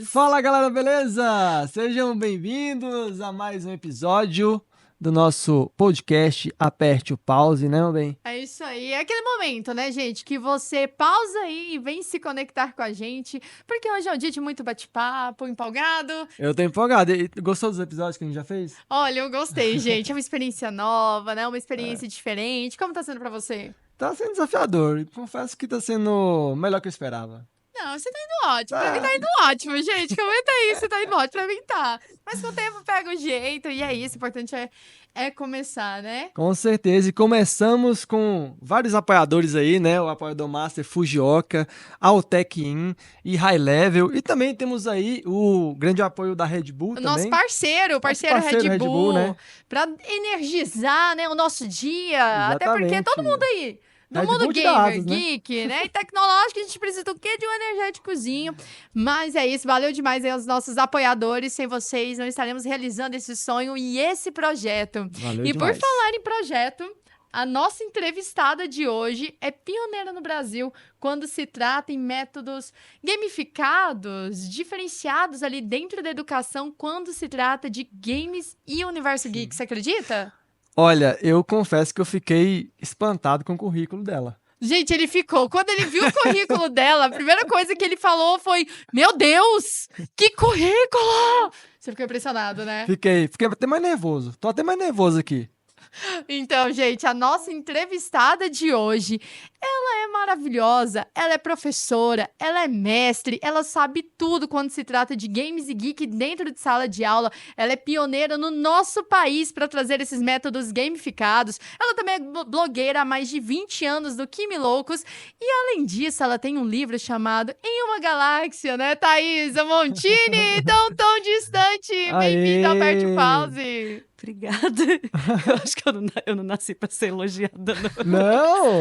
Fala, galera, beleza? Sejam bem-vindos a mais um episódio do nosso podcast Aperte o Pause, né, meu bem? É isso aí, é aquele momento, né, gente, que você pausa aí e vem se conectar com a gente, porque hoje é um dia de muito bate-papo, empolgado. Eu tô empolgado. E gostou dos episódios que a gente já fez? Olha, eu gostei, gente, é uma experiência nova, né, uma experiência diferente. Como tá sendo pra você? Tá sendo desafiador. E confesso que tá sendo melhor que eu esperava. Não, você tá indo ótimo. Pra mim tá indo ótimo, gente. Comenta aí se tá indo ótimo. Pra mim tá. Mas com o tempo pega o jeito. E é isso. O importante é começar, né? Com certeza. E começamos com vários apoiadores aí, né? O apoiador Master Fujioka, Altec-In e High Level. E também temos aí o grande apoio da Red Bull O também. nosso parceiro Red Bull, né? Pra energizar, né, o nosso dia. Até porque todo mundo aí, no Red mundo Bull de gamer, dados, né? geek, né, e tecnológico, a gente precisa do quê? De um energéticozinho. Mas é isso, valeu demais aí aos nossos apoiadores. Sem vocês, não estaremos realizando esse sonho e esse projeto. Valeu E demais. por falar em projeto, a nossa entrevistada de hoje é pioneira no Brasil quando se trata em métodos gamificados, diferenciados ali dentro da educação, quando se trata de games e universo geek. Você acredita? Olha, eu confesso que eu fiquei espantado com o currículo dela. Gente, ele ficou. Quando ele viu o currículo dela, a primeira coisa que ele falou foi: Meu Deus, que currículo! Você ficou impressionado, né? Fiquei até mais nervoso. Tô até mais nervoso aqui. Então, gente, a nossa entrevistada de hoje, ela é maravilhosa, ela é professora, ela é mestre, ela sabe tudo quando se trata de games e geek dentro de sala de aula, ela é pioneira no nosso país para trazer esses métodos gamificados, ela também é blogueira há mais de 20 anos do Kimi Loucos, e além disso, ela tem um livro chamado Em Uma Galáxia, né, Thaisa Montini? Tão distante, bem-vinda ao Aperte o Pause. Obrigada. Eu acho que eu não nasci pra ser elogiada, não.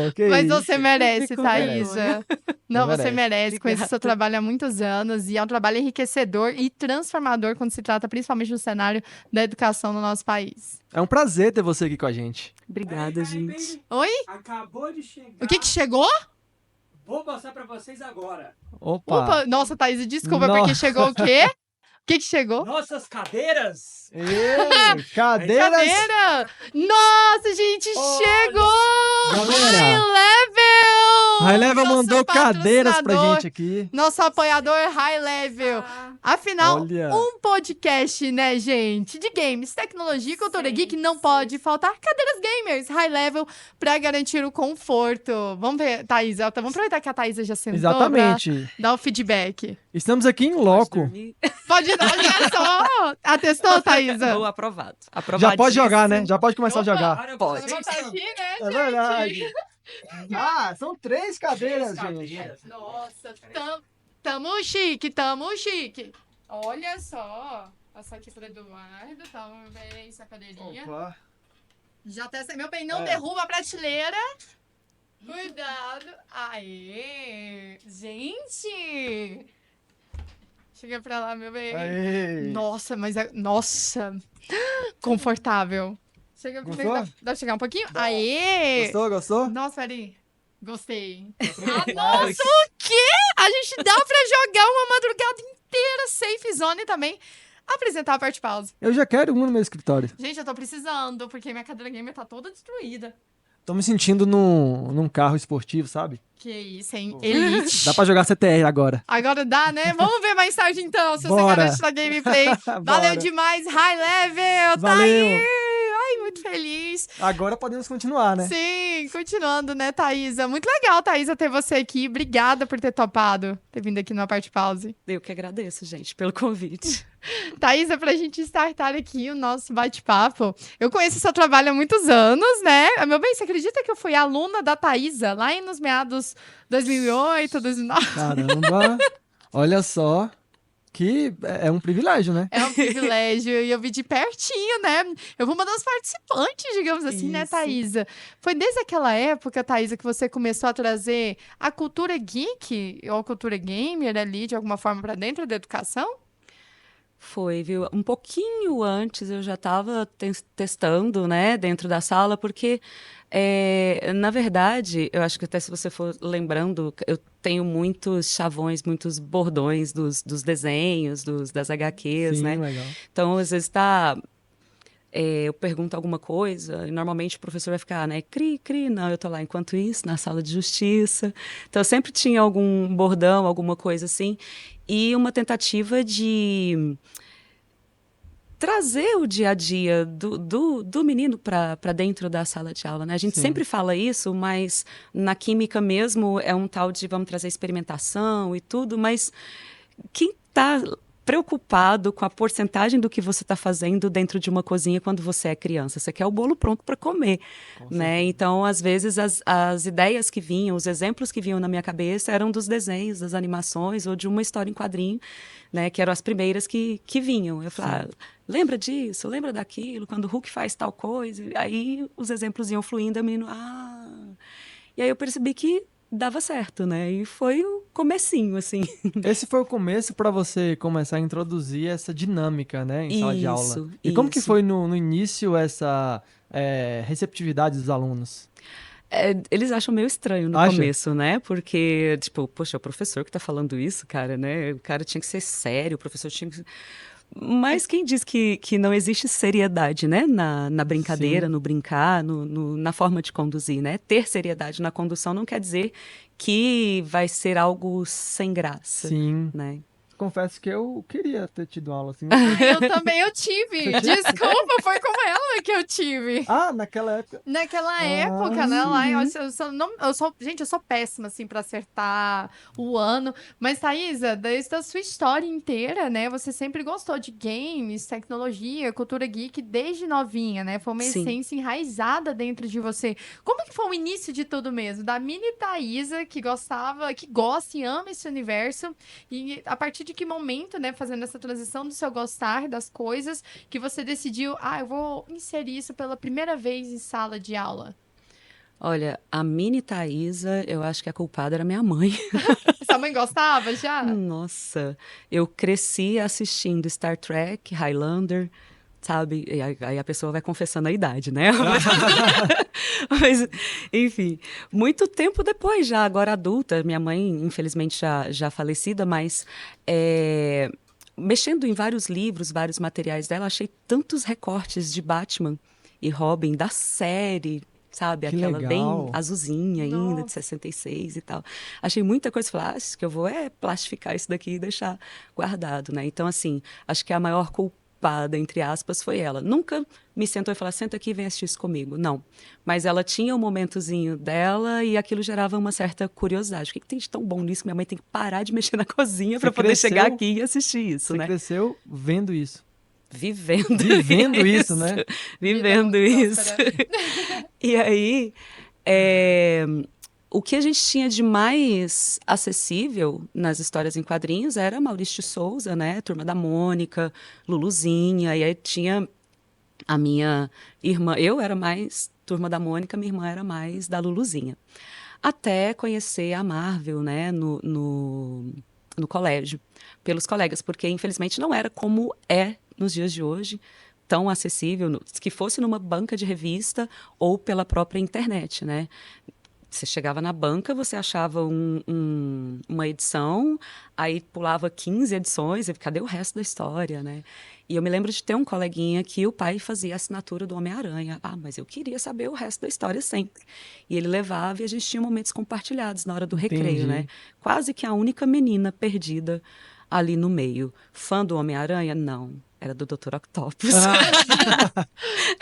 Não, que Mas isso. você merece, Fico Thaisa. Não, você merece. Conheço o seu Obrigada. trabalho há muitos anos e é um trabalho enriquecedor e transformador quando se trata principalmente no cenário da educação no nosso país. É um prazer ter você aqui com a gente. Obrigada, gente. Oi? Acabou de chegar. O que chegou? Vou mostrar pra vocês agora. Opa. Opa, nossa, Thaisa, desculpa, Nossa. porque chegou o quê? O que chegou? Nossas cadeiras. Ei, cadeiras. Cadeira! Nossa, gente, Olha, chegou! galera. High Level! High Level Nosso mandou cadeiras pra patrocinador. gente aqui. Nosso apoiador High Level. Afinal, Olha. um podcast, né, gente? De games, tecnologia e cultura geek não pode faltar cadeiras gamers High Level pra garantir o conforto. Vamos ver, Thaisa, vamos aproveitar que a Thaisa já sentou Exatamente. pra dar o feedback. Estamos aqui em loco. Dormir. Pode dar, olha só. Atestou, Thaisa? Vou aprovado. Já pode jogar, né? Já pode começar a jogar. Olha, Pode. vocês Vamos botar são aqui, né, É gente? verdade. Ah, são 3 cadeiras, três gente. cadeiras. Nossa, tamo chique. Olha só. Passar aqui pro Eduardo, tamo bem essa cadeirinha. Opa. Já testa. Meu bem, não É. derruba a prateleira. Cuidado. Aê! Gente! Chega pra lá, meu bem. Aí. Nossa, mas é... Nossa! Confortável. Chega Gostou? Dá pra chegar um pouquinho? Aê! Gostou? Nossa, peraí. Gostei. Nossa, o quê? A gente dá pra jogar uma madrugada inteira safe zone também. Apresentar a parte pause. Eu já quero um no meu escritório. Gente, eu tô precisando, porque minha cadeira gamer tá toda destruída. Tô me sentindo num carro esportivo, sabe? Que isso, hein? Elite. Dá pra jogar CTR agora. Agora dá, né? Vamos ver mais tarde, então, se você Bora. garante na gameplay. Valeu Bora. demais, High Level! Tá Valeu. aí! Ai, muito feliz. Agora podemos continuar, né? Sim, continuando, né, Thaisa? Muito legal, Thaisa, ter você aqui. Obrigada por ter topado, ter vindo aqui no Parte Pause. Eu que agradeço, gente, pelo convite. Thaisa, pra gente startar aqui o nosso bate-papo, eu conheço seu trabalho há muitos anos, né? Meu bem, você acredita que eu fui aluna da Thaisa lá nos meados 2008, 2009? Caramba. Olha só. Que é um privilégio, né? É um privilégio e eu vi de pertinho, né? Eu fui uma das participantes, digamos assim, né, Isso. Thaisa? Foi desde aquela época, Thaisa, que você começou a trazer a cultura geek ou a cultura gamer ali, de alguma forma, pra dentro da educação? foi, viu? Um pouquinho antes eu já estava testando, né, dentro da sala, porque, na verdade, eu acho que até se você for lembrando, eu tenho muitos chavões, muitos bordões dos desenhos, das HQs, Sim, né? legal. Então, às vezes eu pergunto alguma coisa e normalmente o professor vai ficar, né, cri, não, eu tô lá enquanto isso, na sala de justiça. Então, eu sempre tinha algum bordão, alguma coisa assim, e uma tentativa de trazer o dia a dia do menino para dentro da sala de aula, né? A gente Sim. sempre fala isso, mas na química mesmo é um tal de vamos trazer experimentação e tudo, mas quem está preocupado com a porcentagem do que você está fazendo dentro de uma cozinha quando você é criança? Você quer o bolo pronto para comer, né? Então, às vezes, as ideias que vinham, os exemplos que vinham na minha cabeça eram dos desenhos, das animações ou de uma história em quadrinho, né? Que eram as primeiras que vinham. Eu falava, lembra disso, lembra daquilo, quando o Hulk faz tal coisa. Aí os exemplos iam fluindo, e o menino, E aí eu percebi que dava certo, né? E foi o comecinho, assim. Esse foi o começo para você começar a introduzir essa dinâmica, né, em sala de aula. E como que isso. foi no início essa receptividade dos alunos? Eles acham meio estranho no Acha? começo, né? Porque, tipo, poxa, é o professor que tá falando isso, cara, né? O cara tinha que ser sério, o professor tinha que... Mas quem diz que não existe seriedade, né? Na brincadeira, Sim. no brincar, na forma de conduzir, né? Ter seriedade na condução não quer dizer que vai ser algo sem graça, Sim. né? Confesso que eu queria ter tido aula assim. Eu também tive. Desculpa, foi com ela que eu tive. Naquela época. Naquela época, né? Lá, Sim. gente, eu sou péssima, assim, pra acertar o ano. Mas, Thaisa, desde a sua história inteira, né? Você sempre gostou de games, tecnologia, cultura geek, desde novinha, né? Foi uma Sim. essência enraizada dentro de você. Como que foi o início de tudo mesmo? Da mini Thaisa, que gosta e ama esse universo. E a partir de que momento, né? Fazendo essa transição do seu gostar das coisas, que você decidiu, eu vou inserir isso pela primeira vez em sala de aula? Olha, a mini Thaisa, eu acho que a culpada era minha mãe. Sua mãe gostava já? Nossa, eu cresci assistindo Star Trek, Highlander, sabe? E aí a pessoa vai confessando a idade, né? Mas, enfim, muito tempo depois já, agora adulta, minha mãe, infelizmente, já falecida, mas mexendo em vários livros, vários materiais dela, achei tantos recortes de Batman e Robin da série, sabe? Que Aquela bem legal. azulzinha ainda, Nossa. de 66 e tal. Achei muita coisa, falei, acho que eu vou plastificar isso daqui e deixar guardado, né? Então, assim, acho que a maior culpada, entre aspas, foi ela. Nunca me sentou e falou, senta aqui e vem assistir isso comigo. Não. Mas ela tinha um momentozinho dela e aquilo gerava uma certa curiosidade. O que tem de tão bom nisso que minha mãe tem que parar de mexer na cozinha para poder cresceu- chegar aqui e assistir isso, Você né? cresceu vendo isso. Vivendo isso, né? Vivendo Vida muito isso. próspera. E aí, o que a gente tinha de mais acessível nas histórias em quadrinhos era Maurício de Souza, né? Turma da Mônica, Luluzinha, e aí tinha a minha irmã. Eu era mais Turma da Mônica, minha irmã era mais da Luluzinha. Até conhecer a Marvel, né? No colégio, pelos colegas, porque infelizmente não era como é nos dias de hoje, tão acessível, que fosse numa banca de revista ou pela própria internet, né? Você chegava na banca, você achava uma edição, aí pulava 15 edições, e cadê o resto da história, né? E eu me lembro de ter um coleguinha que o pai fazia a assinatura do Homem-Aranha. Mas eu queria saber o resto da história sempre. E ele levava e a gente tinha momentos compartilhados na hora do recreio, Entendi. né? Quase que a única menina perdida ali no meio. Fã do Homem-Aranha? Não. Era do Dr. Octopus.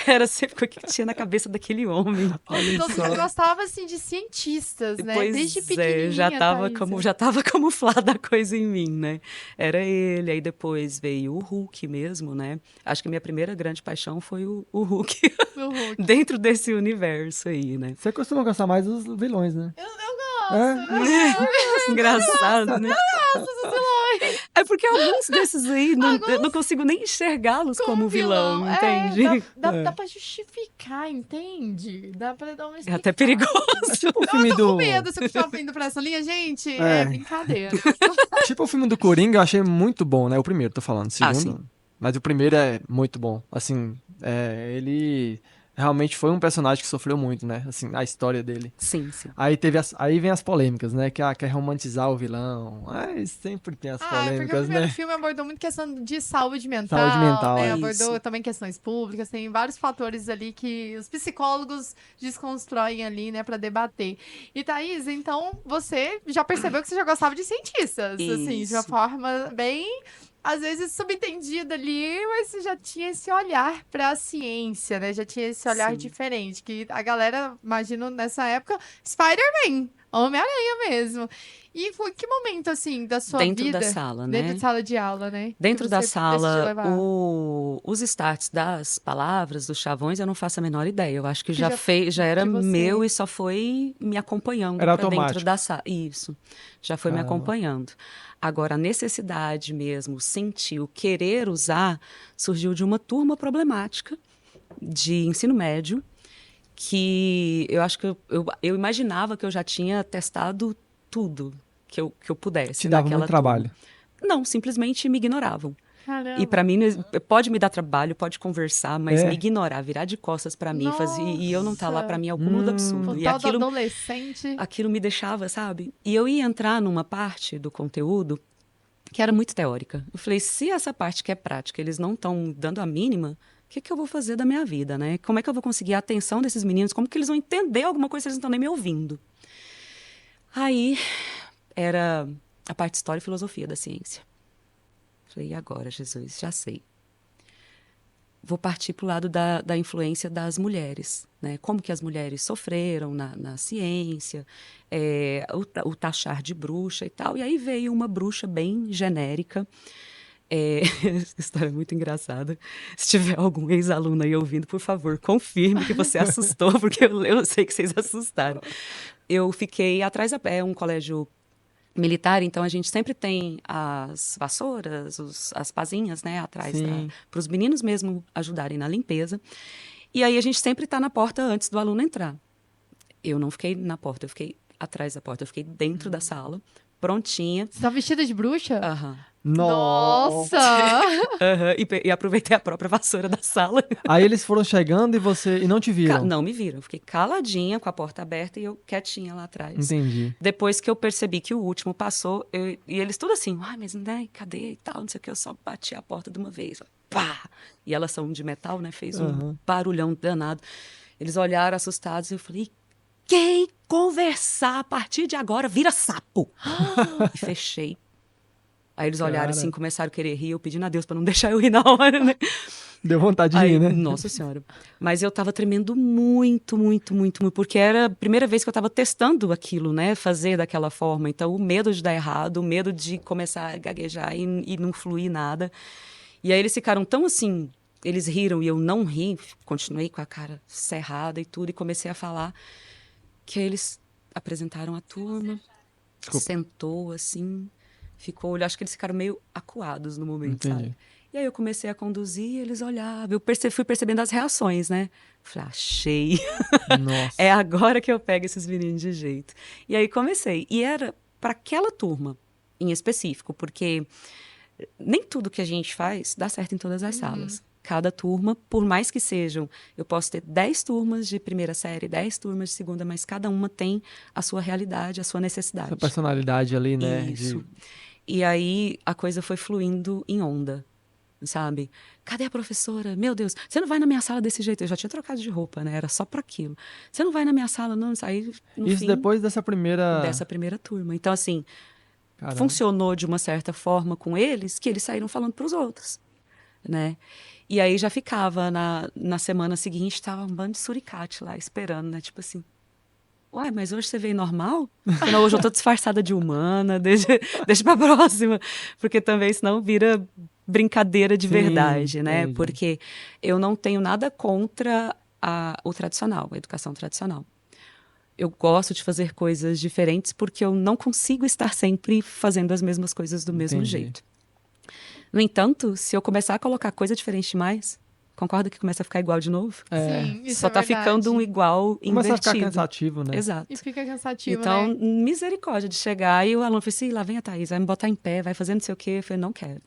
Era sempre o que tinha na cabeça daquele homem. Olha Então só. você gostava, assim, de cientistas, né? Pois Desde pequenininha, já Thaisa. tava camuflada a coisa em mim, né? Era ele, aí depois veio o Hulk mesmo, né? Acho que a minha primeira grande paixão foi o Hulk, O Hulk. dentro desse universo aí, né? Você costuma gostar mais dos vilões, né? Eu Engraçado, né? gosto dos vilões. É porque alguns desses aí, eu não consigo nem enxergá-los como vilão, entende? Dá pra justificar, entende? Dá pra dar uma É até explicada. perigoso. Tipo o filme do. Com medo, se eu estiver indo pra essa linha, gente, É. é brincadeira. Tipo o filme do Coringa, eu achei muito bom, né? O primeiro, tô falando. O segundo. Sim. Mas o primeiro é muito bom. Assim, ele realmente foi um personagem que sofreu muito, né? Assim, a história dele. Sim, sim. Aí vem as polêmicas, né? Que quer romantizar o vilão. Aí sempre tem as Ah, é porque o polêmicas, primeiro né? filme abordou muito questão de saúde Saúde mental, mental, né? é. Abordou Isso. também questões públicas, tem vários fatores ali que os psicólogos desconstroem ali, né, pra debater. E Thaís, então você já percebeu que você já gostava de cientistas, assim, de uma Isso. forma bem, às vezes, subentendida ali, mas você já tinha esse olhar pra ciência, né? Já tinha esse olhar Sim. diferente, que a galera, imagino, nessa época, Spider-Man, Homem-Aranha mesmo. E foi que momento, assim, da sua Dentro da vida, sala, dentro né? de sala de aula, né? Dentro que da você decidiu sala, levar? os starts das palavras, dos chavões, eu não faço a menor ideia. Eu acho que Que já já era de meu você. e só foi me acompanhando Era para dentro automático. da sala. Isso, já foi me Caramba. acompanhando. Agora, a necessidade mesmo, sentir, o querer usar, surgiu de uma turma problemática de ensino médio, que eu acho que eu imaginava que eu já tinha testado tudo que eu pudesse Te dava muito naquela turma. trabalho. Não, simplesmente me ignoravam. E para Caramba. mim, pode me dar trabalho, pode conversar, mas me É. ignorar, virar de costas para mim, e eu não estar lá, para Nossa. mim é o cúmulo do O absurdo. E tal do adolescente. aquilo me deixava, sabe? E eu ia entrar numa parte do conteúdo que era muito teórica. Eu falei, se essa parte que é prática, eles não estão dando a mínima, o que que eu vou fazer da minha vida, né? Como é que eu vou conseguir a atenção desses meninos? Como que eles vão entender alguma coisa se eles não estão nem me ouvindo? Aí era a parte de história e filosofia da ciência. Falei, e agora, Jesus? Já sei. Vou partir para o lado da influência das mulheres, né? Como que as mulheres sofreram na ciência, o taxar de bruxa e tal. E aí veio uma bruxa bem genérica. Essa história é muito engraçada. Se tiver algum ex-aluno aí ouvindo, por favor, confirme que você assustou, porque eu sei que vocês assustaram. Eu fiquei atrás um colégio militar, então a gente sempre tem as vassouras, as pazinhas, né, atrás Sim. para os meninos mesmo ajudarem na limpeza. E aí a gente sempre está na porta antes do aluno entrar. Eu não fiquei na porta, eu fiquei atrás da porta, eu fiquei dentro da sala, prontinha. Você tá vestida de bruxa? Aham. Nossa! Aham, e aproveitei a própria vassoura da sala. Aí eles foram chegando e não te viram. Não me viram, eu fiquei caladinha com a porta aberta e eu quietinha lá atrás. Entendi. Depois que eu percebi que o último passou, e eles tudo assim, ai, mas né, cadê e tal, não sei o que, eu só bati a porta de uma vez, ó, pá! E elas são de metal, né, fez um barulhão danado. Eles olharam assustados e eu falei, quem conversar a partir de agora vira sapo! E fechei. Aí eles olharam assim, começaram a querer rir, eu pedindo a Deus pra não deixar eu rir na hora, né? Deu vontade de Aí, rir, né? Nossa Senhora. Mas eu tava tremendo muito, muito, muito, muito, porque era a primeira vez que eu tava testando aquilo, né? Fazer daquela forma. Então, o medo de dar errado, o medo de começar a gaguejar e não fluir nada. E aí eles ficaram tão assim, eles riram e eu não ri, continuei com a cara cerrada e tudo, e comecei a falar, que aí eles apresentaram a turma, sentou assim, ficou, acho que eles ficaram meio acuados no momento, Entendi. sabe? E aí eu comecei a conduzir, eles olhavam, eu fui percebendo as reações, né? Falei, achei. Nossa. É agora que eu pego esses meninos de jeito. E aí comecei. E era para aquela turma em específico, porque nem tudo que a gente faz dá certo em todas as salas. Cada turma, por mais que sejam, eu posso ter 10 turmas de primeira série, 10 turmas de segunda, mas cada uma tem a sua realidade, a sua necessidade. Essa personalidade ali, né? Isso. E aí a coisa foi fluindo em onda, sabe? Cadê a professora? Meu Deus, você não vai na minha sala desse jeito. Eu já tinha trocado de roupa, né? Era só para aquilo. Você não vai na minha sala, não. Aí, no Isso fim, depois dessa primeira turma. Então, assim, Caramba. funcionou de uma certa forma com eles, que eles saíram falando para os outros, né? E aí já ficava, na semana seguinte, estava um bando de suricate lá, esperando, né? Tipo assim, uai, mas hoje você veio normal? Não, hoje eu tô disfarçada de humana, deixa pra próxima. Porque também, senão, vira brincadeira de verdade, né? Entendi. Porque eu não tenho nada contra o tradicional, a educação tradicional. Eu gosto de fazer coisas diferentes porque eu não consigo estar sempre fazendo as mesmas coisas do mesmo Entendi. jeito. No entanto, se eu começar a colocar coisa diferente demais, Concorda que começa a ficar igual de novo? Sim, isso Só é tá verdade. ficando um igual Começa a ficar invertido. cansativo, né? Exato. E fica cansativo, Então, né? misericórdia de chegar e o aluno falou assim, lá vem a Thaís, vai me botar em pé, vai fazer não sei o quê. Eu falei, não quero.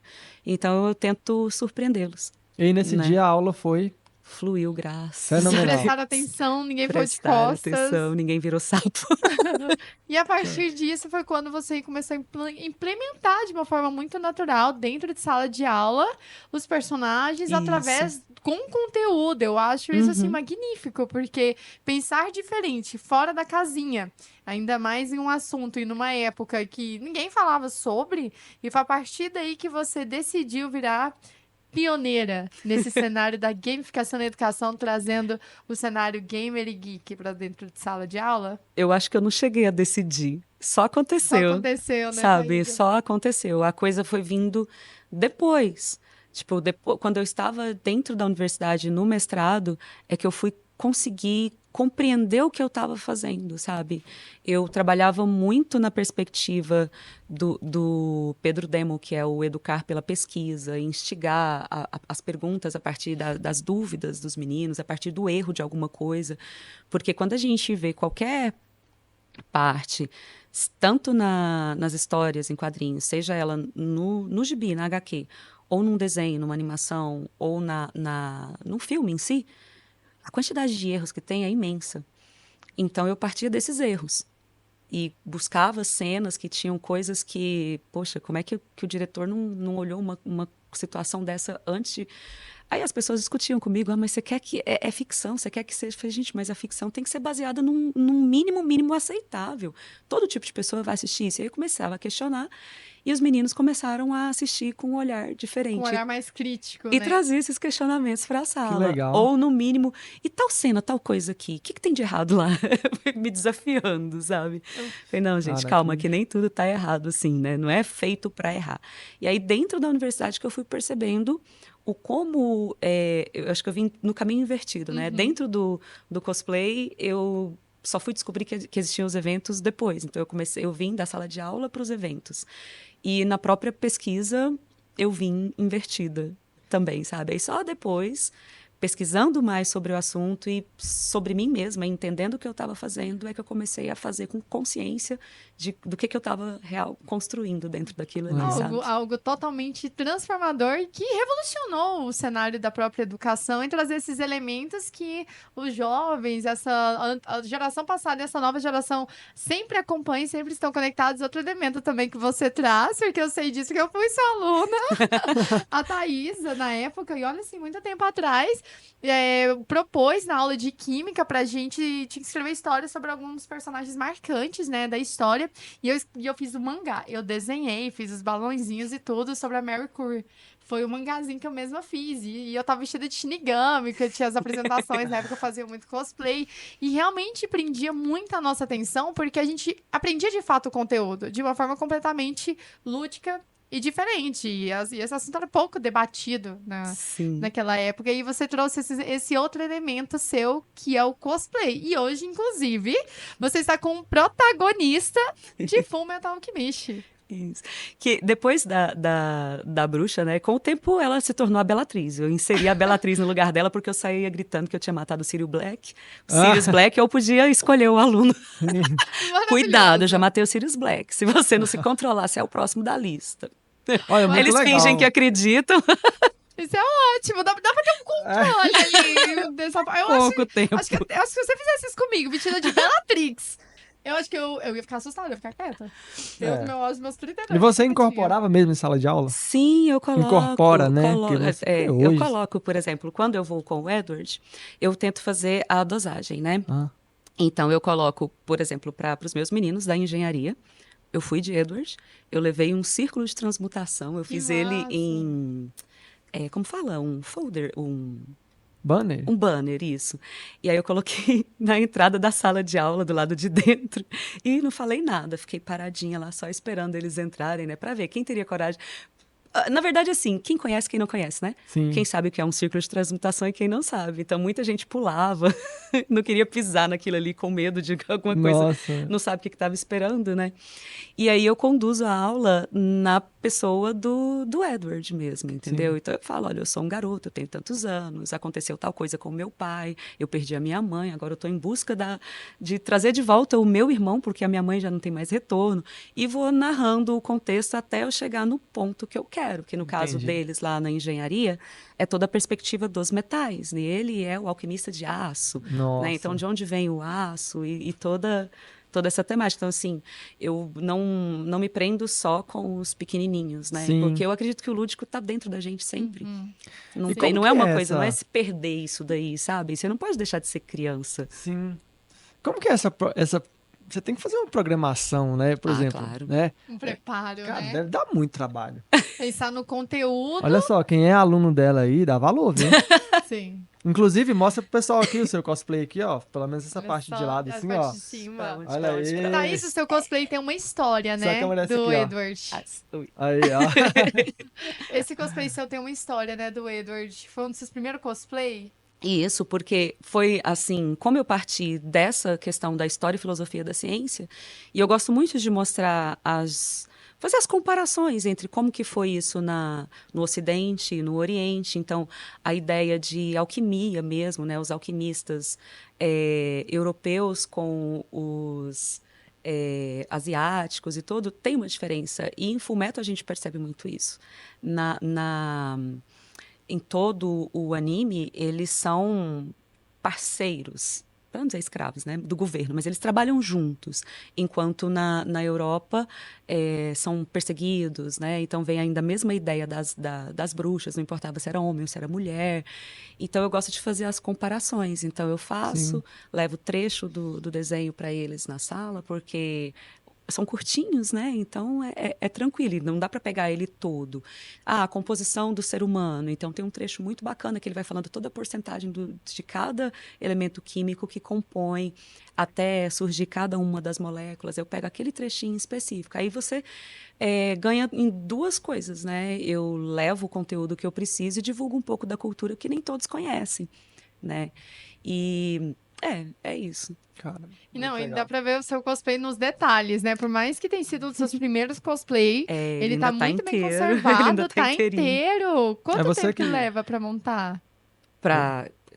Então, eu tento surpreendê-los. E aí, nesse Né? dia a aula foi Fluiu, graças. Se fenomenal. prestaram atenção, ninguém foi de Prestaram costas. atenção, ninguém virou sapo. E a partir disso foi quando você começou a implementar de uma forma muito natural, dentro de sala de aula, os personagens Isso. através com conteúdo. Eu acho isso assim Uhum. magnífico, porque pensar diferente, fora da casinha, ainda mais em um assunto e numa época que ninguém falava sobre, e foi a partir daí que você decidiu virar pioneira nesse cenário da gamificação na educação, trazendo o cenário gamer e geek para dentro de sala de aula. Eu acho que eu não cheguei a decidir. Só Só aconteceu. aconteceu, né? Sabe? Thaísa? Só aconteceu. A coisa foi vindo depois. Tipo, depois, quando eu estava dentro da universidade, no mestrado, é que eu fui conseguir compreender o que eu estava fazendo, sabe? Eu trabalhava muito na perspectiva do Pedro Demo, que é o educar pela pesquisa, instigar as perguntas a partir das dúvidas dos meninos, a partir do erro de alguma coisa. Porque quando a gente vê qualquer parte, tanto nas histórias em quadrinhos, seja ela no gibi, na HQ, ou num desenho, numa animação, ou num filme em si, a quantidade de erros que tem é imensa. Então, eu partia desses erros e buscava cenas que tinham coisas que, poxa, como é que o diretor não olhou uma situação dessa antes? Aí as pessoas discutiam comigo, mas você quer que... É ficção, você quer que seja... Eu falei, gente, mas a ficção tem que ser baseada num mínimo aceitável. Todo tipo de pessoa vai assistir isso. E aí eu começava a questionar e os meninos começaram a assistir com um olhar diferente. Com um olhar mais crítico, E né? trazia esses questionamentos para a sala. legal. Ou, no mínimo, e tal cena, tal coisa aqui, o que tem de errado lá? Me desafiando, sabe? Falei, não, gente, Cara, calma, que nem tudo tá errado assim, né? Não é feito para errar. E aí, dentro da universidade, que eu fui percebendo o como... eu acho que eu vim no caminho invertido, né? Dentro do cosplay, eu só fui descobrir que existiam os eventos depois. Então, eu vim da sala de aula para os eventos. E na própria pesquisa, eu vim invertida também, sabe? Aí só depois, pesquisando mais sobre o assunto e sobre mim mesma, entendendo o que eu estava fazendo, é que eu comecei a fazer com consciência do que eu estava construindo dentro daquilo ali, sabe? Algo totalmente transformador que revolucionou o cenário da própria educação em trazer esses elementos que os jovens, a geração passada e essa nova geração sempre acompanham, sempre estão conectados. Outro elemento também que você traz, porque eu sei disso que eu fui sua aluna, a Thaísa, na época, e olha assim, muito tempo atrás, propôs na aula de química pra gente escrever histórias sobre alguns personagens marcantes, né, da história. E eu fiz o mangá. Eu desenhei, fiz os balãozinhos e tudo sobre a Mary Curie. Foi o mangazinho que eu mesma fiz. E eu tava vestida de Shinigami, que eu tinha as apresentações, na época eu fazia muito cosplay. E realmente prendia muito a nossa atenção, porque a gente aprendia de fato o conteúdo, de uma forma completamente lúdica e diferente. E esse assunto era pouco debatido Sim. naquela época. E você trouxe esse outro elemento seu, que é o cosplay. E hoje, inclusive, você está com um protagonista de Fullmetal Alchemist. Isso. Que depois da bruxa, né? Com o tempo ela se tornou a Bellatrix. Eu inseri a Bellatrix no lugar dela porque eu saía gritando que eu tinha matado o Sirius Black. O Sirius Black, eu podia escolher o aluno. Cuidado, eu já matei o Sirius Black. Se você não se controlar, você é o próximo da lista. Olha, muito Eles legal. fingem que acreditam. Isso é ótimo, dá pra ter um controle ali dessa Pouco tempo. Acho que se você fizesse isso comigo, vestida de Bellatrix, eu acho que eu ia ficar assustada, eu ia ficar quieta. Os meus 32. E você incorporava mesmo em sala de aula? Sim, eu coloco. Incorpora, né? Porque Eu hoje- coloco, por exemplo, quando eu vou com o Edward, eu tento fazer a dosagem, né? Ah. Então, eu coloco, por exemplo, para os meus meninos da engenharia, eu fui de Edward, eu levei um círculo de transmutação, eu fiz ele massa. em... como fala? Um folder, Banner? um banner, isso. E aí eu coloquei na entrada da sala de aula, do lado de dentro, e não falei nada. Fiquei paradinha lá, só esperando eles entrarem, né? Pra ver quem teria coragem. Na verdade, assim, quem conhece, quem não conhece, né? Sim. Quem sabe o que é um círculo de transmutação e quem não sabe. Então, muita gente pulava, não queria pisar naquilo ali com medo de alguma coisa, Nossa. não sabe o que estava esperando, né? E aí eu conduzo a aula na pessoa do Edward mesmo, entendeu? Sim. Então eu falo, olha, eu sou um garoto, eu tenho tantos anos, aconteceu tal coisa com meu pai, eu perdi a minha mãe, agora eu estou em busca de trazer de volta o meu irmão, porque a minha mãe já não tem mais retorno, e vou narrando o contexto até eu chegar no ponto que eu quero, que no caso Entendi. deles lá na engenharia, é toda a perspectiva dos metais, né? Ele é o alquimista de aço, Nossa. né? Então, de onde vem o aço e toda essa temática. Então, assim, eu não me prendo só com os pequenininhos, né? Sim. Porque eu acredito que o lúdico está dentro da gente sempre. Não, E tem, como não que é uma é coisa, não é essa- se perder isso daí, sabe? Você não pode deixar de ser criança. Sim. Como que é essa... Você tem que fazer uma programação, né? Por exemplo, Claro. né? Um preparo, Cara, né? deve dar muito trabalho. Pensar no conteúdo. Olha só, quem é aluno dela aí, dá valor, viu? Sim. Inclusive, mostra pro pessoal aqui o seu cosplay aqui, ó. Pelo menos essa Olha parte só, de lado, a assim, parte ó. de cima. Olha Pra onde, aí. pra Thaís, o seu cosplay tem uma história, Só a né? câmera é essa Do aqui, ó. Edward. Aí, ó. Esse cosplay seu tem uma história, né? Do Edward. Foi um dos seus primeiros cosplay? Isso, porque foi assim, como eu parti dessa questão da história e filosofia da ciência, e eu gosto muito de mostrar fazer as comparações entre como que foi isso no Ocidente e no Oriente. Então, a ideia de alquimia mesmo, né? Os alquimistas europeus com os asiáticos e tudo, tem uma diferença. E em Fullmetal a gente percebe muito isso. Em todo o anime, eles são parceiros, para não dizer escravos, né, do governo, mas eles trabalham juntos, enquanto na Europa são perseguidos, né, então vem ainda a mesma ideia das bruxas, não importava se era homem ou se era mulher. Então eu gosto de fazer as comparações, então eu faço, Sim. levo trecho do desenho para eles na sala, porque são curtinhos, né? Então é tranquilo, e não dá para pegar ele todo. A composição do ser humano. Então tem um trecho muito bacana que ele vai falando toda a porcentagem de cada elemento químico que compõe até surgir cada uma das moléculas. Eu pego aquele trechinho específico. Aí você ganha em duas coisas, né? Eu levo o conteúdo que eu preciso e divulgo um pouco da cultura que nem todos conhecem, né? E é isso. Cara, E não, muito e dá legal. pra ver o seu cosplay nos detalhes, né? Por mais que tenha sido um dos seus primeiros cosplay, ele ainda tá muito bem inteiro, ele conservado, ainda tá tá inteirinho. inteiro. Quanto você tempo que- leva pra montar?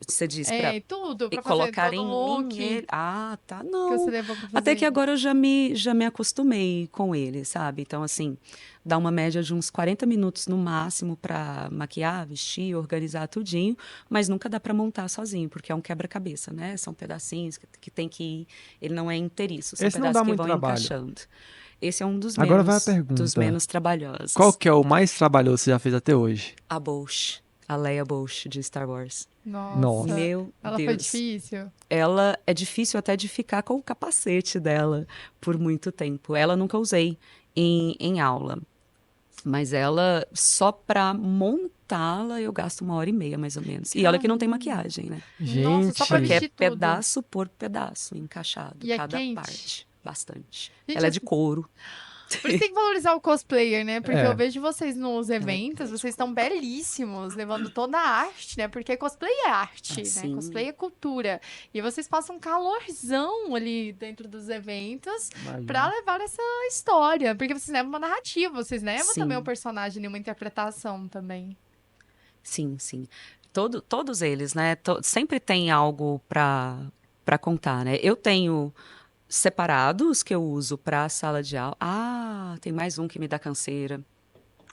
Você diz pra Tudo, pra fazer colocar todo em o look mim ele. Ah, tá, que não. você levou pra fazer. Até que agora eu já me acostumei com ele, sabe? Então, assim, dá uma média de uns 40 minutos no máximo para maquiar, vestir, organizar tudinho, mas nunca dá para montar sozinho, porque é um quebra-cabeça, né? São pedacinhos que tem que ir, ele não é inteiriço, são Esse não pedaços dá que muito vão trabalho. encaixando. Esse é um dos Agora vai a dos pergunta. menos trabalhosos. Qual que é o mais trabalhoso que você já fez até hoje? A Boushh, a Leia Boushh de Star Wars. Nossa. Meu Ela Deus. foi difícil? Ela é difícil até de ficar com o capacete dela por muito tempo. Ela nunca usei em aula. Mas ela, só pra montá-la, eu gasto 1h30, mais ou menos. E olha que não tem maquiagem, né? Gente, só pra Porque é vestir tudo. pedaço por pedaço, encaixado, E é cada quente? parte. Bastante. Gente, Ela é de couro. Por isso tem que valorizar o cosplayer, né? Porque É. eu vejo vocês nos eventos, vocês estão belíssimos, levando toda a arte, né? Porque cosplay é arte, né? Sim. Cosplay é cultura. E vocês passam um calorzão ali dentro dos eventos Imagina. pra levar essa história. Porque vocês levam uma narrativa, vocês levam Sim. também um personagem e uma interpretação também. Sim, sim. Todos eles, né? Sempre tem algo para contar, né? Eu tenho separados que eu uso para a sala de aula. Ah, tem mais um que me dá canseira.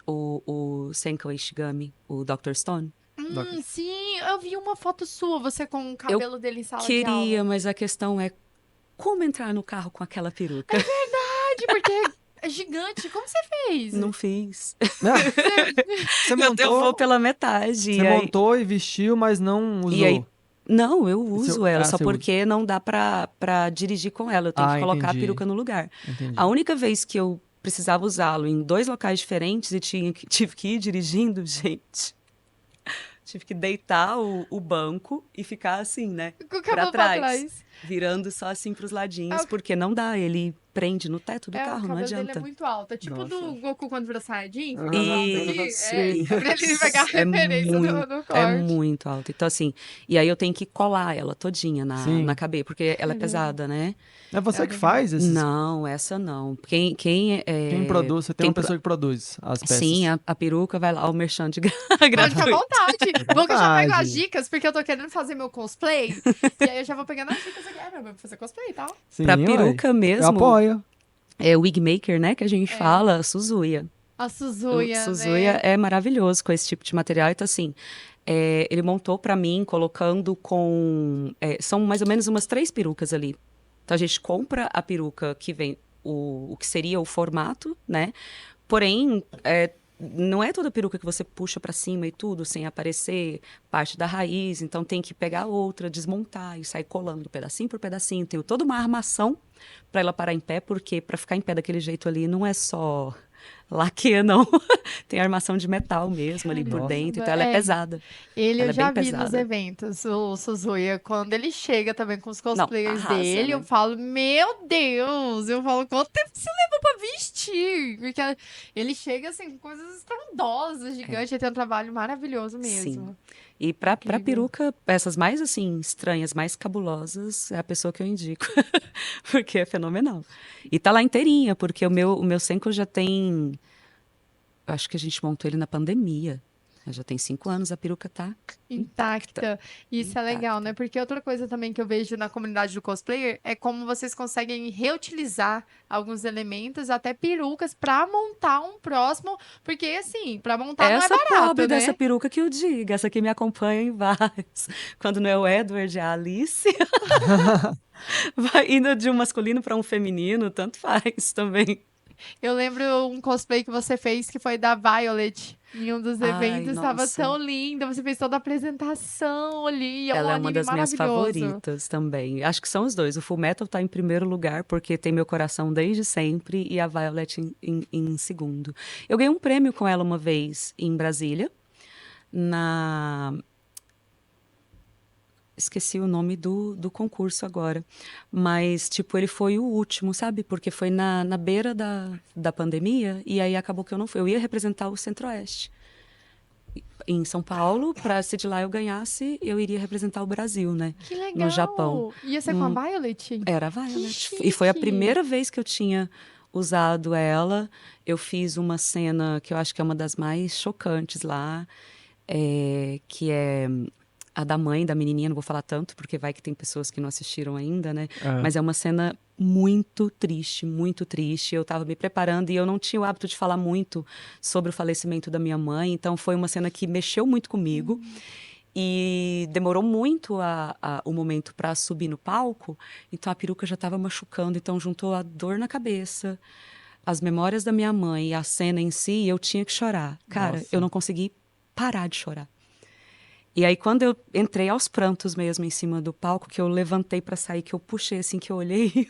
O Senko Ishigami, o Dr. Stone. Sim, eu vi uma foto sua, você com o cabelo dele em sala de Queria, aula. mas a questão é como entrar no carro com aquela peruca. Verdade, porque é gigante. Como você fez? Não fiz. Você Eu vou montou, pela metade. você e aí- montou e vestiu, mas não usou. E aí, não, eu uso ela, só você porque não dá pra dirigir com ela. Eu tenho que colocar entendi. a peruca no lugar. Entendi. A única vez que eu precisava usá-lo em 2 locais diferentes e tive que ir dirigindo, gente. Tive que deitar o banco e ficar assim, né? Com o cabelo pra trás. virando só assim pros ladinhos, É o- porque não dá, ele prende no teto do o carro, não cabelo dele é adianta. muito alto. É tipo Nossa. do Goku quando vira Saiyajin, fica Aham, alto E aqui. sim. Pra ele pegar a é referência muito, do é corte. muito alto. Então, assim, e aí eu tenho que colar ela todinha na Sim. cabeça, porque ela é Caramba. pesada, né? É você Ela que tem faz esses. Não, essa não. Quem Quem produz? Você tem quem uma pessoa que produz as peças. sim, a peruca vai lá, o merchan de Pode ficar à gratuito. vontade. Bom que eu já pego as vontade. dicas, porque eu tô querendo fazer meu cosplay. E aí eu já vou pegando as dicas aqui. Pra fazer cosplay e tal. Sim, Pra ué. peruca Eu mesmo, apoio. é o wigmaker, né, que a gente É. fala, Suzuya. A O Suzuya, Suzuya né? é maravilhoso com esse tipo de material. Então, assim, ele montou pra mim, colocando com... são mais ou menos umas 3 perucas ali. Então, a gente compra a peruca que vem, o que seria o formato, né? Porém, não é toda peruca que você puxa pra cima e tudo, sem aparecer parte da raiz. Então, tem que pegar outra, desmontar e sair colando pedacinho por pedacinho. Tem toda uma armação pra ela parar em pé, porque pra ficar em pé daquele jeito ali, não é só laque, não. Tem armação de metal mesmo ali por Nossa. dentro. Então, ela é pesada. Ele Ela eu é bem já vi nos pesada. eventos, o Suzuya. Quando ele chega também com os Não, cosplayers arrasa, dele, eu né? falo, meu Deus! Eu falo, quanto tempo você levou pra vestir? Porque ele chega assim com coisas estrondosas, gigantes. Ele tem um trabalho maravilhoso Sim. mesmo. E pra Incrível. peruca, essas mais assim, estranhas, mais cabulosas, é a pessoa que eu indico. Porque é fenomenal. E tá lá inteirinha, porque o meu Senko já tem. Acho que a gente montou ele na pandemia. Já tem 5 anos, a peruca tá Intacta. Isso é legal, intacta. né? Porque outra coisa também que eu vejo na comunidade do cosplayer é como vocês conseguem reutilizar alguns elementos, até perucas, pra montar um próximo. Porque, assim, pra montar não é Essa barato, pobre né? dessa peruca que eu diga, essa que me acompanha em vários. Quando não é o Edward, é a Alice. Vai indo de um masculino para um feminino, tanto faz também. Eu lembro um cosplay que você fez que foi da Violet. Em um dos Ai, eventos, estava nossa. tão linda. Você fez toda a apresentação ali. É um Ela é uma anime das minhas maravilhoso. favoritas também. Acho que são os dois. O Fullmetal tá em primeiro lugar, porque tem meu coração desde sempre, e a Violet em segundo. Eu ganhei um prêmio com ela uma vez em Brasília, na... Esqueci o nome do concurso agora. Mas, tipo, ele foi o último, sabe? Porque foi na beira da pandemia, e aí acabou que eu não fui. Eu ia representar o Centro-Oeste em São Paulo, para se de lá eu ganhasse, eu iria representar o Brasil, né? Que legal. No Japão. Ia ser com a Violet? Era a Que Violet. E foi a chique. primeira vez que eu tinha usado ela. Eu fiz uma cena que eu acho que é uma das mais chocantes lá, que é a da mãe da menininha, não vou falar tanto, porque vai que tem pessoas que não assistiram ainda, né? É. Mas é uma cena muito triste, muito triste. Eu estava me preparando e eu não tinha o hábito de falar muito sobre o falecimento da minha mãe, então foi uma cena que mexeu muito comigo. E demorou muito o momento para subir no palco, então a peruca já estava machucando, então juntou a dor na cabeça, as memórias da minha mãe e a cena em si, e eu tinha que chorar. Cara, Nossa. eu não consegui parar de chorar. E aí, quando eu entrei aos prantos mesmo em cima do palco, que eu levantei para sair, que eu puxei assim, que eu olhei,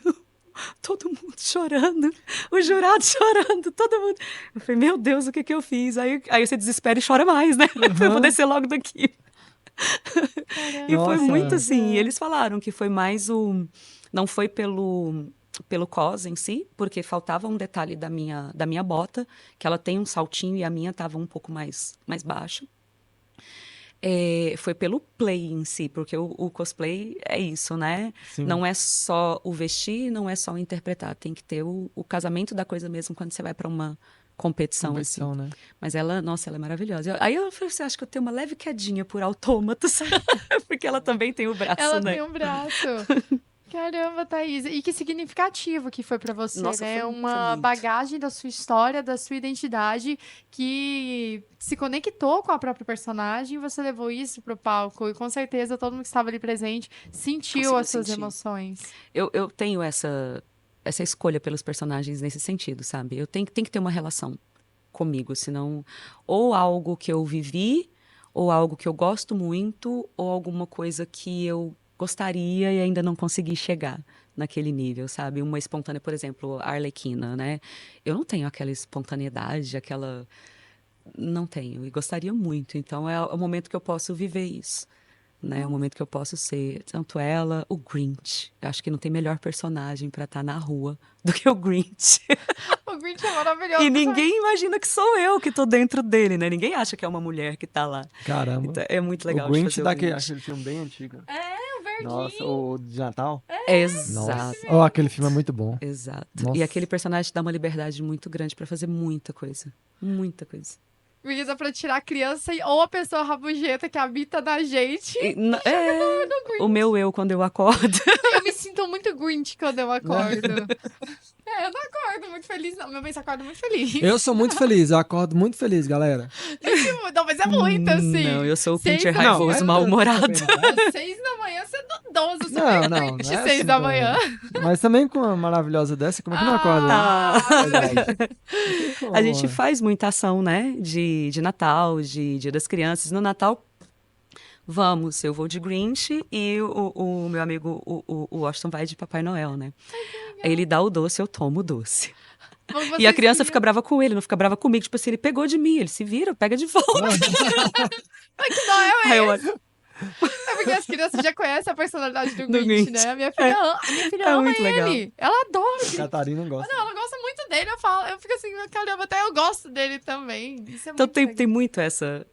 todo mundo chorando, o jurado chorando, todo mundo. Eu falei, meu Deus, o que eu fiz? Aí você desespera e chora mais, né? Eu vou descer logo daqui. E foi Nossa. muito assim. E eles falaram que foi mais o. Não foi pelo cos em si, porque faltava um detalhe da minha bota, que ela tem um saltinho e a minha estava um pouco mais baixa. Foi pelo play em si, porque o cosplay é isso, né? Sim. Não é só o vestir, não é só o interpretar. Tem que ter o casamento da coisa mesmo quando você vai para uma competição, assim. Competição, né? Mas ela, nossa, ela é maravilhosa. Aí eu falei assim, acho que eu tenho uma leve quedinha por autômatos, porque ela também tem o braço, Ela né? tem um braço. Caramba, Thaís. E que significativo que foi pra você, Nossa, né? foi Uma muito. bagagem da sua história, da sua identidade que se conectou com a própria personagem e você levou isso pro palco. E com certeza todo mundo que estava ali presente sentiu Conseguiu as suas sentir. emoções. Eu tenho essa escolha pelos personagens nesse sentido, sabe? Eu tenho que ter uma relação comigo, senão ou algo que eu vivi, ou algo que eu gosto muito, ou alguma coisa que eu gostaria e ainda não consegui chegar naquele nível, sabe? Uma espontânea, por exemplo, a Arlequina, né? Eu não tenho aquela espontaneidade, não tenho, e gostaria muito. Então é o momento que eu posso viver isso, né? O momento que eu posso ser tanto ela, o Grinch. Eu acho que não tem melhor personagem pra estar na rua do que o Grinch. O Grinch é maravilhoso. E ninguém imagina que sou eu que tô dentro dele, né? Ninguém acha que é uma mulher que tá lá. Caramba. Então, é muito legal O de Grinch fazer o daquele Grinch. aquele filme bem antigo. É, o verdinho. Nossa, o de Natal? Exato. Oh, aquele filme é muito bom. Exato. Nossa. E aquele personagem te dá uma liberdade muito grande pra fazer muita coisa. Muita coisa. Porque dá pra tirar a criança ou a pessoa rabugenta que habita na gente. O meu eu, quando eu acordo. Eu me sinto muito Grinch quando eu acordo. Eu não acordo muito feliz, não. Meu bem, você acorda muito feliz. Eu sou muito feliz, eu acordo muito feliz, galera. Não, mas é muito, assim. Não, eu sou o Seis Pinter da raivoso, manhã. mal-humorado. Às 6 da manhã, você é dudoso. Você Não, pega não, Grinch não é 6 assim da também. manhã. Mas também com uma maravilhosa dessa, como é que não acorda? Verdade. A gente faz muita ação, né? De Natal, de Dia das Crianças. No Natal, eu vou de Grinch e o meu amigo, o Washington, vai de Papai Noel, né? Ele dá o doce, eu tomo o doce. E a criança fica brava com ele, não fica brava comigo. Tipo assim, ele pegou de mim, ele se vira, pega de volta. Mas que Noel é Aí eu esse? olho, É porque as crianças já conhecem a personalidade do Do Grinch, Grinch. né? A minha filha É ama muito ele. legal. Ela adora o Grinch. Catarina gosta. Não, ela gosta muito dele. Eu fico assim, caramba, até eu gosto dele também. Isso é então muito tem legal. muito essa...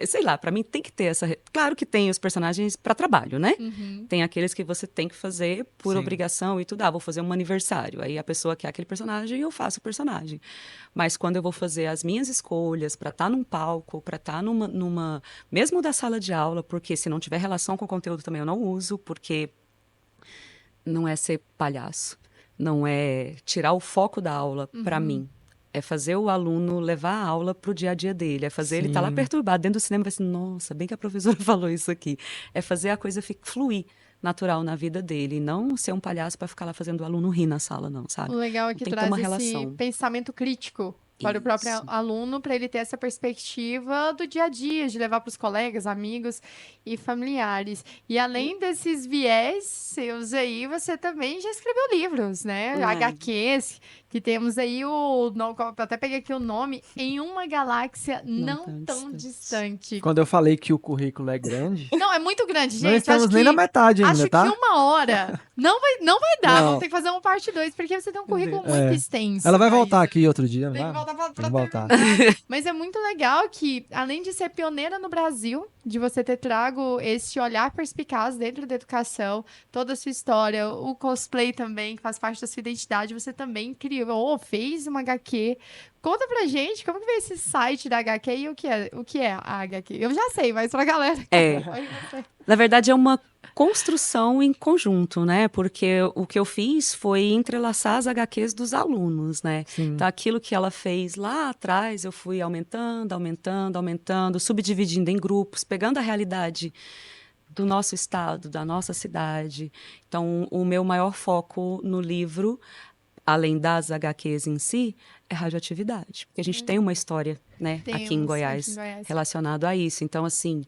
Sei lá, pra mim tem que ter essa... Claro que tem os personagens pra trabalho, né? Uhum. Tem aqueles que você tem que fazer por Sim. obrigação e tudo. Vou fazer um aniversário. Aí a pessoa quer aquele personagem e eu faço o personagem. Mas quando eu vou fazer as minhas escolhas pra estar num palco, pra estar numa... Mesmo da sala de aula, porque se não tiver relação com o conteúdo também eu não uso, porque não é ser palhaço. Não é tirar o foco da aula pra mim. É fazer o aluno levar a aula pro dia a dia dele. É fazer ele estar lá Sim. perturbado dentro do cinema e vai assim, nossa, bem que a professora falou isso aqui. É fazer a coisa fluir natural na vida dele. E não ser um palhaço para ficar lá fazendo o aluno rir na sala, não, O sabe? legal é que Tem que ter traz uma esse relação. pensamento crítico para o próprio Isso. aluno, para ele ter essa perspectiva do dia a dia, de levar para os colegas, amigos e familiares. E além desses viés seus aí, você também já escreveu livros, né? É. HQs, que temos aí eu até peguei aqui o nome, Em uma Galáxia Não Tão Distante. Quando eu falei que o currículo é grande, Não, é muito grande, gente. não estamos acho nem que... na metade ainda, Acho tá? que 1 hora não vai dar. Não. Vamos ter que fazer uma parte 2, porque você tem um currículo muito É. extenso. Ela vai Thaís. voltar aqui outro dia, não Tem que vai? voltar pra Tem que voltar. terminar. Mas é muito legal que, além de ser pioneira no Brasil, de você ter trago esse olhar perspicaz dentro da educação, toda a sua história, o cosplay também, que faz parte da sua identidade, você também criou, fez uma HQ. Conta pra gente como que veio esse site da HQ e o que é a HQ. Eu já sei, mas pra galera... É. Aí você- Na verdade, é uma construção em conjunto, né? Porque o que eu fiz foi entrelaçar as HQs dos alunos, né? Sim. Então, aquilo que ela fez lá atrás, eu fui aumentando, subdividindo em grupos, pegando a realidade do nosso estado, da nossa cidade. Então, o meu maior foco no livro, além das HQs em si, é radioatividade. Porque a gente tem uma história, né, aqui em Goiás, relacionado a isso. Então, assim,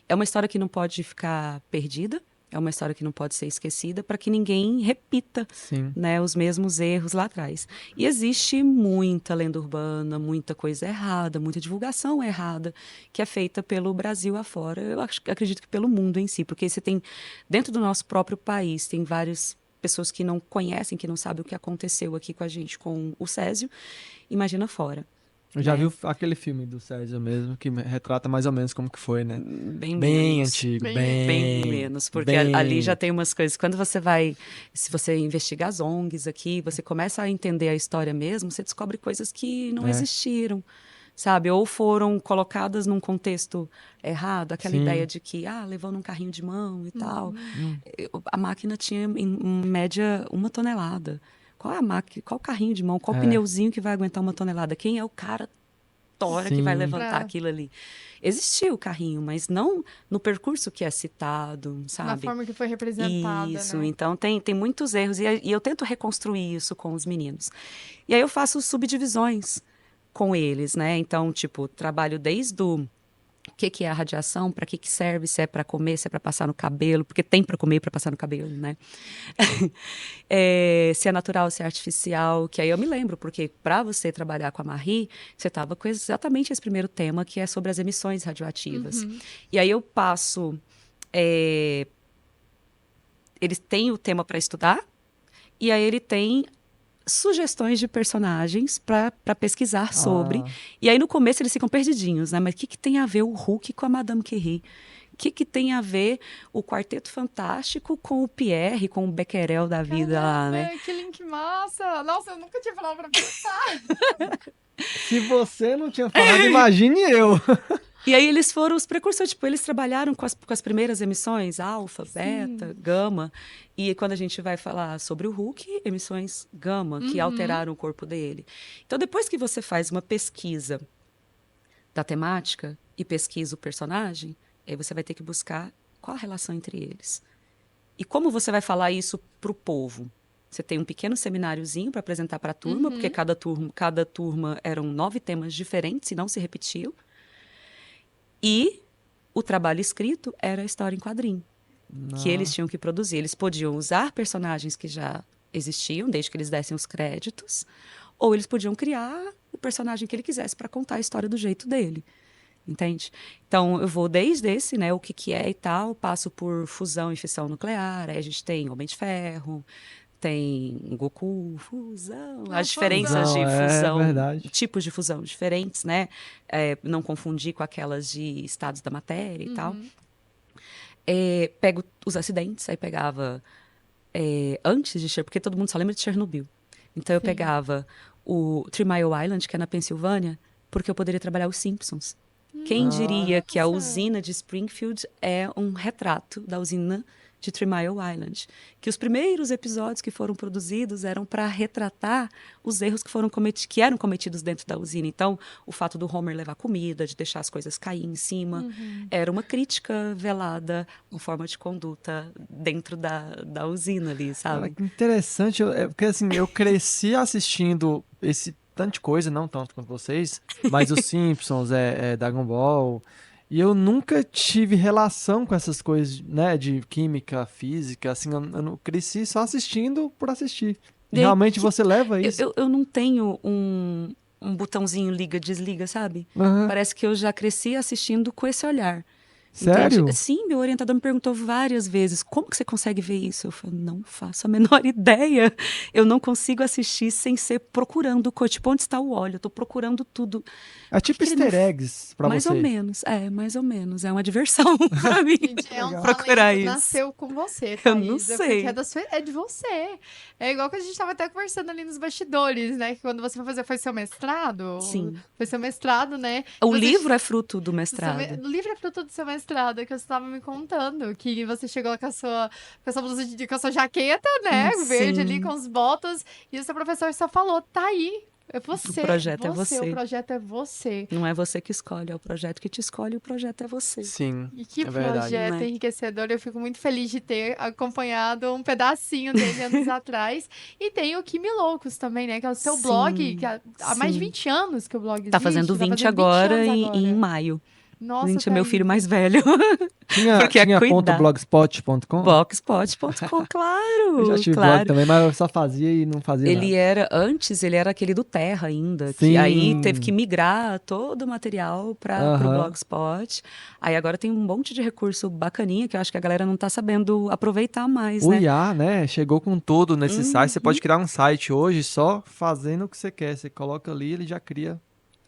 é uma história que não pode ficar perdida, é uma história que não pode ser esquecida para que ninguém repita, Sim. né, os mesmos erros lá atrás. E existe muita lenda urbana, muita coisa errada, muita divulgação errada que é feita pelo Brasil afora. Eu acredito que pelo mundo em si, porque você tem, dentro do nosso próprio país, tem várias pessoas que não conhecem, que não sabem o que aconteceu aqui com a gente, com o Césio, imagina fora. Eu já vi aquele filme do Sérgio mesmo, que retrata mais ou menos como que foi, né? Bem Bem menos. antigo, Bem menos, porque bem- ali já tem umas coisas. Quando você vai, se você investiga as ONGs aqui, você começa a entender a história mesmo, você descobre coisas que não É. existiram, sabe? Ou foram colocadas num contexto errado, aquela Sim. ideia de que, levou num carrinho de mão e tal. A máquina tinha, em média, 1 tonelada. Qual é a máquina? Qual o carrinho de mão? Qual o É. pneuzinho que vai aguentar 1 tonelada? Quem é o cara tora que vai Sim. levantar Pra- aquilo ali? Existia o carrinho, mas não no percurso que é citado, Na sabe? forma que foi representada, Isso, né? então tem muitos erros e eu tento reconstruir isso com os meninos. E aí eu faço subdivisões com eles, né? Então, tipo, trabalho desde o que é a radiação, para que serve, se é para comer, se é para passar no cabelo, porque tem para comer e para passar no cabelo, né? Se é natural, se é artificial, que aí eu me lembro, porque para você trabalhar com a Marie, você estava com exatamente esse primeiro tema, que é sobre as emissões radioativas. E aí eu passo Ele tem o tema para estudar, e aí ele tem sugestões de personagens para pesquisar sobre. E aí no começo eles ficam perdidinhos, né? Mas o que tem a ver o Hulk com a Madame Curie? O que tem a ver o Quarteto Fantástico com o Pierre, com o Becquerel da vida lá, né? Que link massa! Nossa, eu nunca tinha falado pra pensar. Se você não tinha falado, imagine eu. E aí eles foram os precursores, tipo, eles trabalharam com as primeiras emissões, alfa, beta, gama, e quando a gente vai falar sobre o Hulk, emissões gama, que alteraram o corpo dele. Então, depois que você faz uma pesquisa da temática e pesquisa o personagem, aí você vai ter que buscar qual a relação entre eles. E como você vai falar isso pro povo? Você tem um pequeno semináriozinho para apresentar para a turma, porque cada turma eram 9 temas diferentes e não se repetiam. E o trabalho escrito era a história em quadrinho, que eles tinham que produzir. Eles podiam usar personagens que já existiam, desde que eles dessem os créditos, ou eles podiam criar o personagem que ele quisesse para contar a história do jeito dele. Entende? Então, eu vou desde esse, né, o que é e tal, passo por fusão e fissão nuclear, aí a gente tem Homem de Ferro, tem Goku, fusão, as diferenças de fusão, tipos de fusão diferentes, né? Não confundir com aquelas de estados da matéria e tal. Pego os acidentes, aí pegava antes de porque todo mundo só lembra de Chernobyl. Então eu pegava o 3 Mile Island, que é na Pensilvânia, porque eu poderia trabalhar os Simpsons. Quem diria que a usina de Springfield é um retrato da usina de 3 Mile Island, que os primeiros episódios que foram produzidos eram para retratar os erros que eram cometidos dentro da usina. Então, o fato do Homer levar comida, de deixar as coisas cair em cima, era uma crítica velada, uma forma de conduta dentro da usina ali, sabe? Olha, que interessante, porque assim, eu cresci assistindo esse tanto de coisa, não tanto quanto vocês, mas os Simpsons, Dragon Ball... E eu nunca tive relação com essas coisas, né, de química, física, assim, eu não cresci só assistindo por assistir. E realmente você leva isso. Eu não tenho um botãozinho liga, desliga, sabe? Parece que eu já cresci assistindo com esse olhar. Sério? Entende? Sim, meu orientador me perguntou várias vezes, como que você consegue ver isso? Eu falei, não faço a menor ideia. Eu não consigo assistir sem ser procurando, tipo, onde está o óleo? Eu tô procurando tudo. É tipo easter eggs pra mais você. Mais ou menos. É uma diversão pra mim. Gente, é um procurar talento, isso. nasceu com você, Thaís. Eu não sei. Porque é de você. É igual que a gente tava até conversando ali nos bastidores, né? Que quando você foi fazer, foi seu mestrado? Sim. Foi seu mestrado, né? O livro é fruto do mestrado. O livro é fruto do seu mestrado, que você estava me contando. Que você chegou lá com a sua blusa com a sua jaqueta, né? Verde ali, com as botas. E o seu professor só falou, tá aí. É você. O projeto é você. O projeto é você. Não é você que escolhe, é o projeto que te escolhe, o projeto é você. Sim, E que verdade, projeto né? enriquecedor. Eu fico muito feliz de ter acompanhado um pedacinho dele anos atrás. E tem o Kimi Loucos também, né? Que é o seu blog, que há mais de 20 anos que o blog existe. Tá fazendo 20 agora em maio. Nossa, 20 é meu filho mais velho. Tinha .blogspot.com? Blogspot.com, claro. Eu já tive blog também, mas eu só fazia e não fazia nada. Antes ele era aquele do Terra ainda, Sim. que aí teve que migrar todo o material para o Blogspot. Aí agora tem um monte de recurso bacaninha que eu acho que a galera não tá sabendo aproveitar mais, O né? IA, né, chegou com tudo nesse site. Você pode criar um site hoje só fazendo o que você quer. Você coloca ali, ele já cria.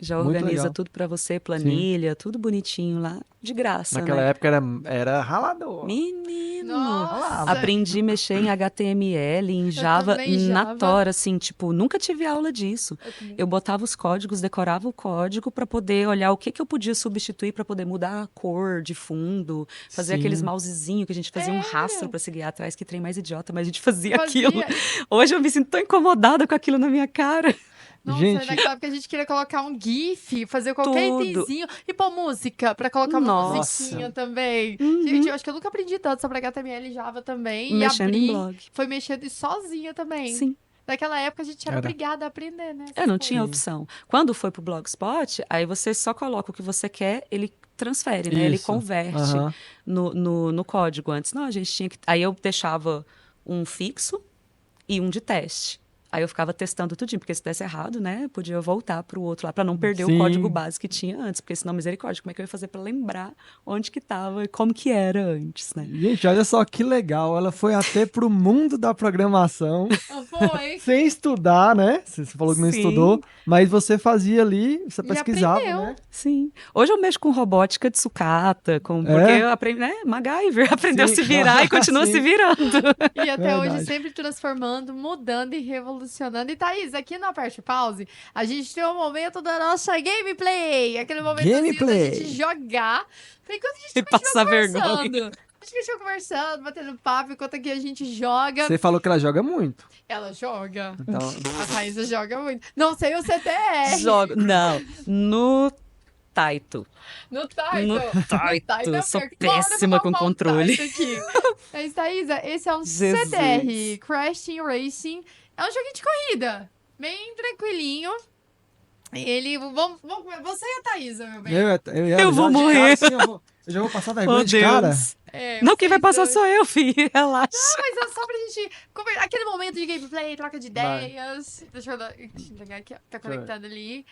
Já Muito organiza legal. tudo pra você, planilha, tudo bonitinho lá, de graça, Naquela né? época era ralador. Menino! Nossa. Aprendi a mexer em HTML, em Java, também, na Java. tora, assim, tipo, nunca tive aula disso. Eu botava os códigos, decorava o código pra poder olhar o que eu podia substituir pra poder mudar a cor de fundo, fazer Sim. aqueles mousezinhos que a gente fazia um rastro pra se guiar atrás, que trem mais idiota, mas a gente fazia Fazia. aquilo. Hoje eu me sinto tão incomodada com aquilo na minha cara. Nossa, Gente, naquela época a gente queria colocar um GIF, fazer qualquer Tudo. itemzinho e pôr música pra colocar uma Nossa. musiquinha também. Gente, eu acho que eu nunca aprendi tanto sobre HTML e Java também. Mexendo e em abri, blog. foi mexendo sozinha também. Sim. Naquela época a gente era Era. obrigada a aprender, né? Eu não tinha Sim. opção. Quando foi pro Blogspot, aí você só coloca o que você quer, ele transfere, né? Ele Isso. converte Aham. no código. Antes, não, a gente tinha que... Aí eu deixava um fixo e um de teste. Aí eu ficava testando tudinho, porque se desse errado, né, podia voltar pro outro lá, pra não perder Sim. o código base que tinha antes, porque senão, misericórdia, como é que eu ia fazer pra lembrar onde que tava e como que era antes, né? Gente, olha só que legal. Ela foi até pro mundo da programação, Foi. sem estudar, né? Você falou que não Sim. estudou, mas você fazia ali, você E pesquisava, aprendeu. né? Sim. Hoje eu mexo com robótica de sucata, porque É? eu aprendi, né? MacGyver aprendeu Sim. a se virar e continua Sim. se virando. E até hoje Verdade. sempre transformando, mudando e revolucionando. E Thaís, aqui no Aperte Pause, a gente tem um momento da nossa gameplay. Aquele momento Gameplay. da gente jogar. Enquanto a gente E continua passar vergonha. conversando. A gente continua conversando, batendo papo, enquanto aqui a gente joga. Você falou que ela joga muito. Ela joga. Então, A Thaísa joga muito. Não sei o CTR. Jogo. Não. No Taito. No Taito. No Taito. Taito é Sou pior. Bora péssima botar com um controle. Taito aqui. Mas, Thaísa, esse é um Jesus. CTR, Crash Team Racing. É um joguinho de corrida. Bem tranquilinho. Ele. Vamos, você e a Thaísa, meu bem. Eu vou morrer. Eu já vou passar vergonha Oh, de cara. Deus. É, Não, quem vai vocês passar dois. sou eu, filho. Relaxa. Mas é só pra gente. Aquele momento de gameplay, troca de Vai. ideias. Deixa eu pegar aqui, ó. Tá Deixa eu ver. conectado ali.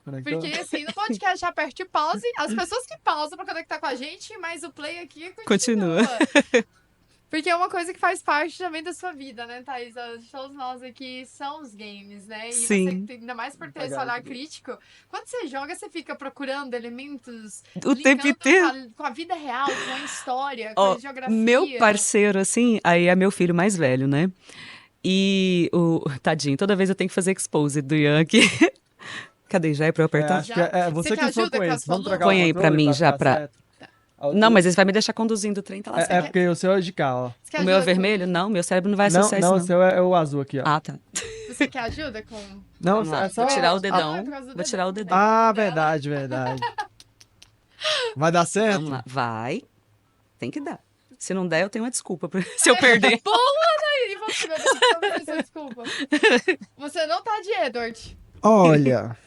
Conectou? Porque assim, no podcast aperte pause, as pessoas que pausam pra conectar com a gente, mas o play aqui Continua. Porque é uma coisa que faz parte também da sua vida, né, Thaís? Todos nós aqui são os games, né? E Sim. você, ainda mais por ter esse Pegar olhar aqui. crítico, quando você joga, você fica procurando elementos O tempo linkando inteiro. com a vida real, com a história, com Ó, a geografia. meu parceiro, assim, aí é meu filho mais velho, né? E o tadinho, toda vez eu tenho que fazer expose do Yankee. Cadê? Já é pra eu É, apertar? acho que é você Você que que foi ajuda com com esse. as Vamos colunas? trocar Põe o aí pra controle mim já ficar pra- certo? A outra- Não, mas ele vai me deixar conduzindo o trem, tá lá É certo. porque o seu é de cá, ó. Você quer O meu é ajuda vermelho? Não, meu cérebro não vai Não, associar não, o isso, não. seu é o azul aqui, ó. Ah, tá. Você quer ajuda com... Não, Vamos lá. é só... Vou tirar o Ah, dedão. é por causa do Vou tirar o dedão. Ah, verdade, verdade. Vai dar certo? Vamos lá. Vai. Tem que dar. Se não der, eu tenho uma desculpa se eu perder. Boa, Thaís! E você, meu Deus, qual foi a sua desculpa? Você não tá de Edward. Olha,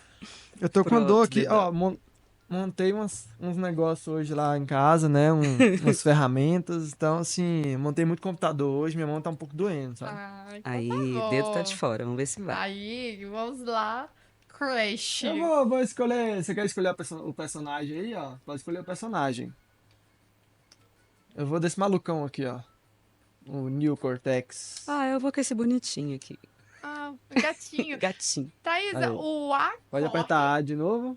eu tô com Pronto, dor aqui, dedão. ó, montei uns negócios hoje lá em casa, né, umas ferramentas, então assim, montei muito computador hoje, minha mão tá um pouco doendo, sabe? Ah, então Aí, tá bom. dedo tá de fora. Vamos ver se vai. Aí, vamos lá. Crash. Eu vou escolher, você quer escolher o personagem aí, ó, pode escolher o personagem. Eu vou desse malucão aqui, ó, o Neo Cortex. Ah, eu vou com esse bonitinho aqui. Ah, gatinho. Gatinho. Thaísa, Aí. o A Pode corre, apertar A de novo,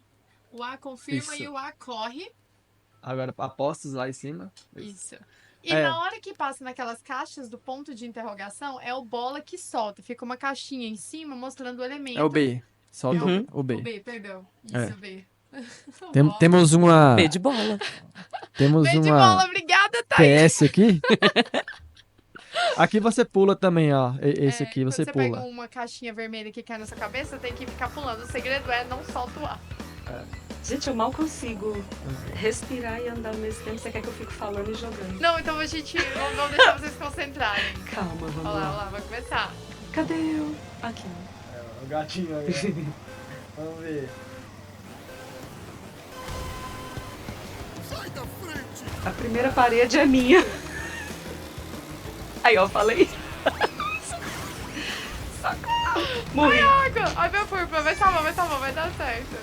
o A confirma Isso. e o A corre. agora apostos lá em cima. Isso. E É. na hora que passa naquelas caixas do ponto de interrogação, é o bola que solta. Fica uma caixinha em cima mostrando o elemento. É o B, solta Uhum. o B. O B, perdão. Isso, É. o B. O Tem- bola. temos uma... B de bola. Temos B de uma bola, obrigada, Thaís. PS aqui. Aqui você pula também, ó. Esse aqui quando você você pula. pega uma caixinha vermelha que cai na sua cabeça, tem que ficar pulando. O segredo é não solta o ar. Gente, eu mal consigo respirar e andar ao mesmo tempo. Você quer que eu fique falando e jogando? Não, então a gente vamos deixar vocês se concentrarem. Calma, vamos Olha lá, lá. olha lá, vai começar. Cadê eu? Aqui. O gatinho aí. Vamos ver. A primeira parede é minha. Aí, ó, falei. Morri. Água! Ai, meu púrpura, vai salvar, vai dar certo.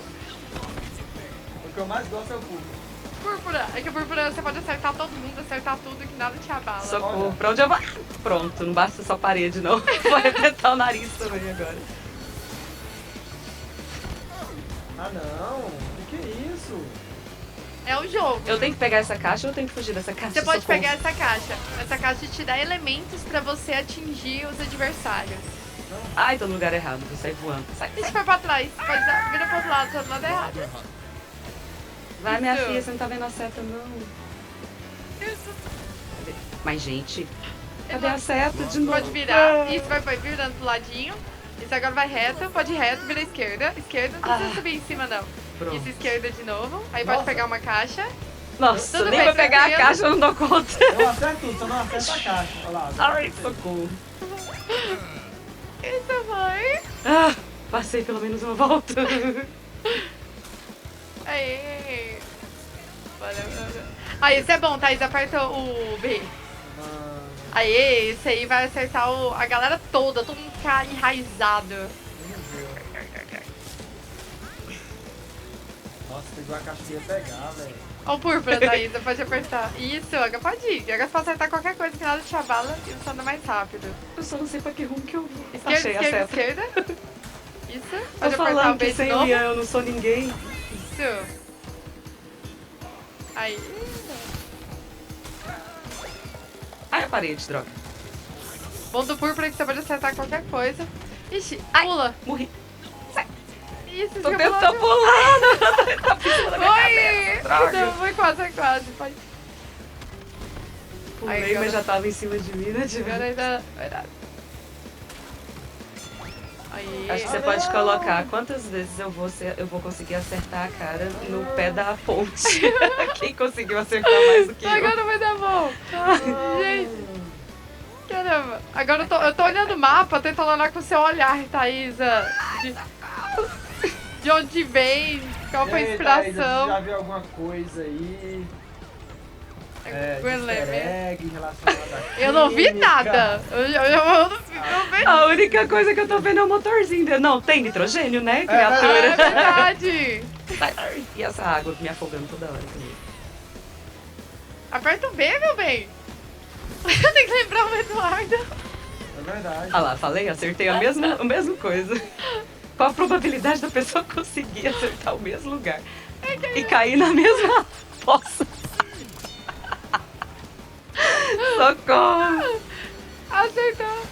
O que eu mais gosto é o pulo. Púrpura, é que a púrpura você pode acertar todo mundo, acertar tudo, que nada te abala. Socorro. Pra onde eu vou? Pronto, não basta só parede, não. Vou arrebentar o nariz também agora. Ah, não. O que é isso? É o jogo. Eu tenho que pegar essa caixa ou eu tenho que fugir dessa caixa? Você pode Socorro. pegar essa caixa. Essa caixa te dá elementos pra você atingir os adversários. Ai, tô no lugar errado. Vou sair voando. Sai. Deixa eu pra trás. Pode dar, vira pro outro lado, tá do lado errado. Vai, minha Isso. filha, você não tá vendo a seta, não. Isso. Cadê? Mas, gente, cadê a seta de novo? Pode virar. Isso, vai virando pro ladinho. Isso, agora vai reto. Pode ir reto, vira esquerda. Esquerda, não precisa subir em cima, não. Pronto. Isso, esquerda de novo. Aí pode pegar uma caixa. Nossa, Tudo nem bem, vou pegar a tranquilo. caixa, eu não dou conta. Eu acerto tudo, só não acerto a caixa. Olha lá. Ai, socorro. Isso vai. Ah, passei pelo menos uma volta. Aê. Bora. Aí, isso é bom, Thaís. Aperta o B. Aí, esse aí vai acertar a galera toda, todo mundo ficar enraizado. Nossa, pegou a caixa que ia pegar, velho. Ó o púrpura daí, você pode apertar. Isso, Aga, pode ir. Aga, você pode acertar qualquer coisa que nada te abala e você anda mais rápido. Eu só não sei pra que rumo que eu vou. Esquerda, Achei a esquerda, seta. esquerda. Isso. Tô Pode apertar o falando B que de sem o novo. Ian eu não sou ninguém. Isso. Aí. Ai, a parede, droga. Bom do púrpura é que você pode acertar qualquer coisa. Ixi, Ai. pula. Morri. Isso, Tô você tentando pulou. pular. Tá pisando na minha Foi! cabeça, droga. Não, foi quase, foi quase. Pode. Pulei, Ai, agora- mas já tava em cima de mim, né, Diego? Agora ainda vai dar. Aí. Acho que você pode colocar quantas vezes eu vou conseguir acertar a cara no pé da ponte. Quem conseguiu acertar mais do que eu? Agora vai dar bom. Gente. Caramba. Agora eu tô olhando o mapa, tentando olhar com o seu olhar, Thaísa. De onde vem, qual foi a inspiração. Já viu alguma coisa aí? Gwen Lemme. relacionada a Eu não vi química? nada. Eu não vi. A única coisa que eu tô vendo é o motorzinho. Não, tem nitrogênio, né, Ah, é criatura? verdade. E essa água me afogando toda hora também. Aperta o B, meu bem. Eu tenho que lembrar o Eduardo. É verdade. Ah lá, falei, acertei a mesma coisa. Qual a probabilidade da pessoa conseguir acertar o mesmo lugar e cair na mesma poça? Socorro! Acertou.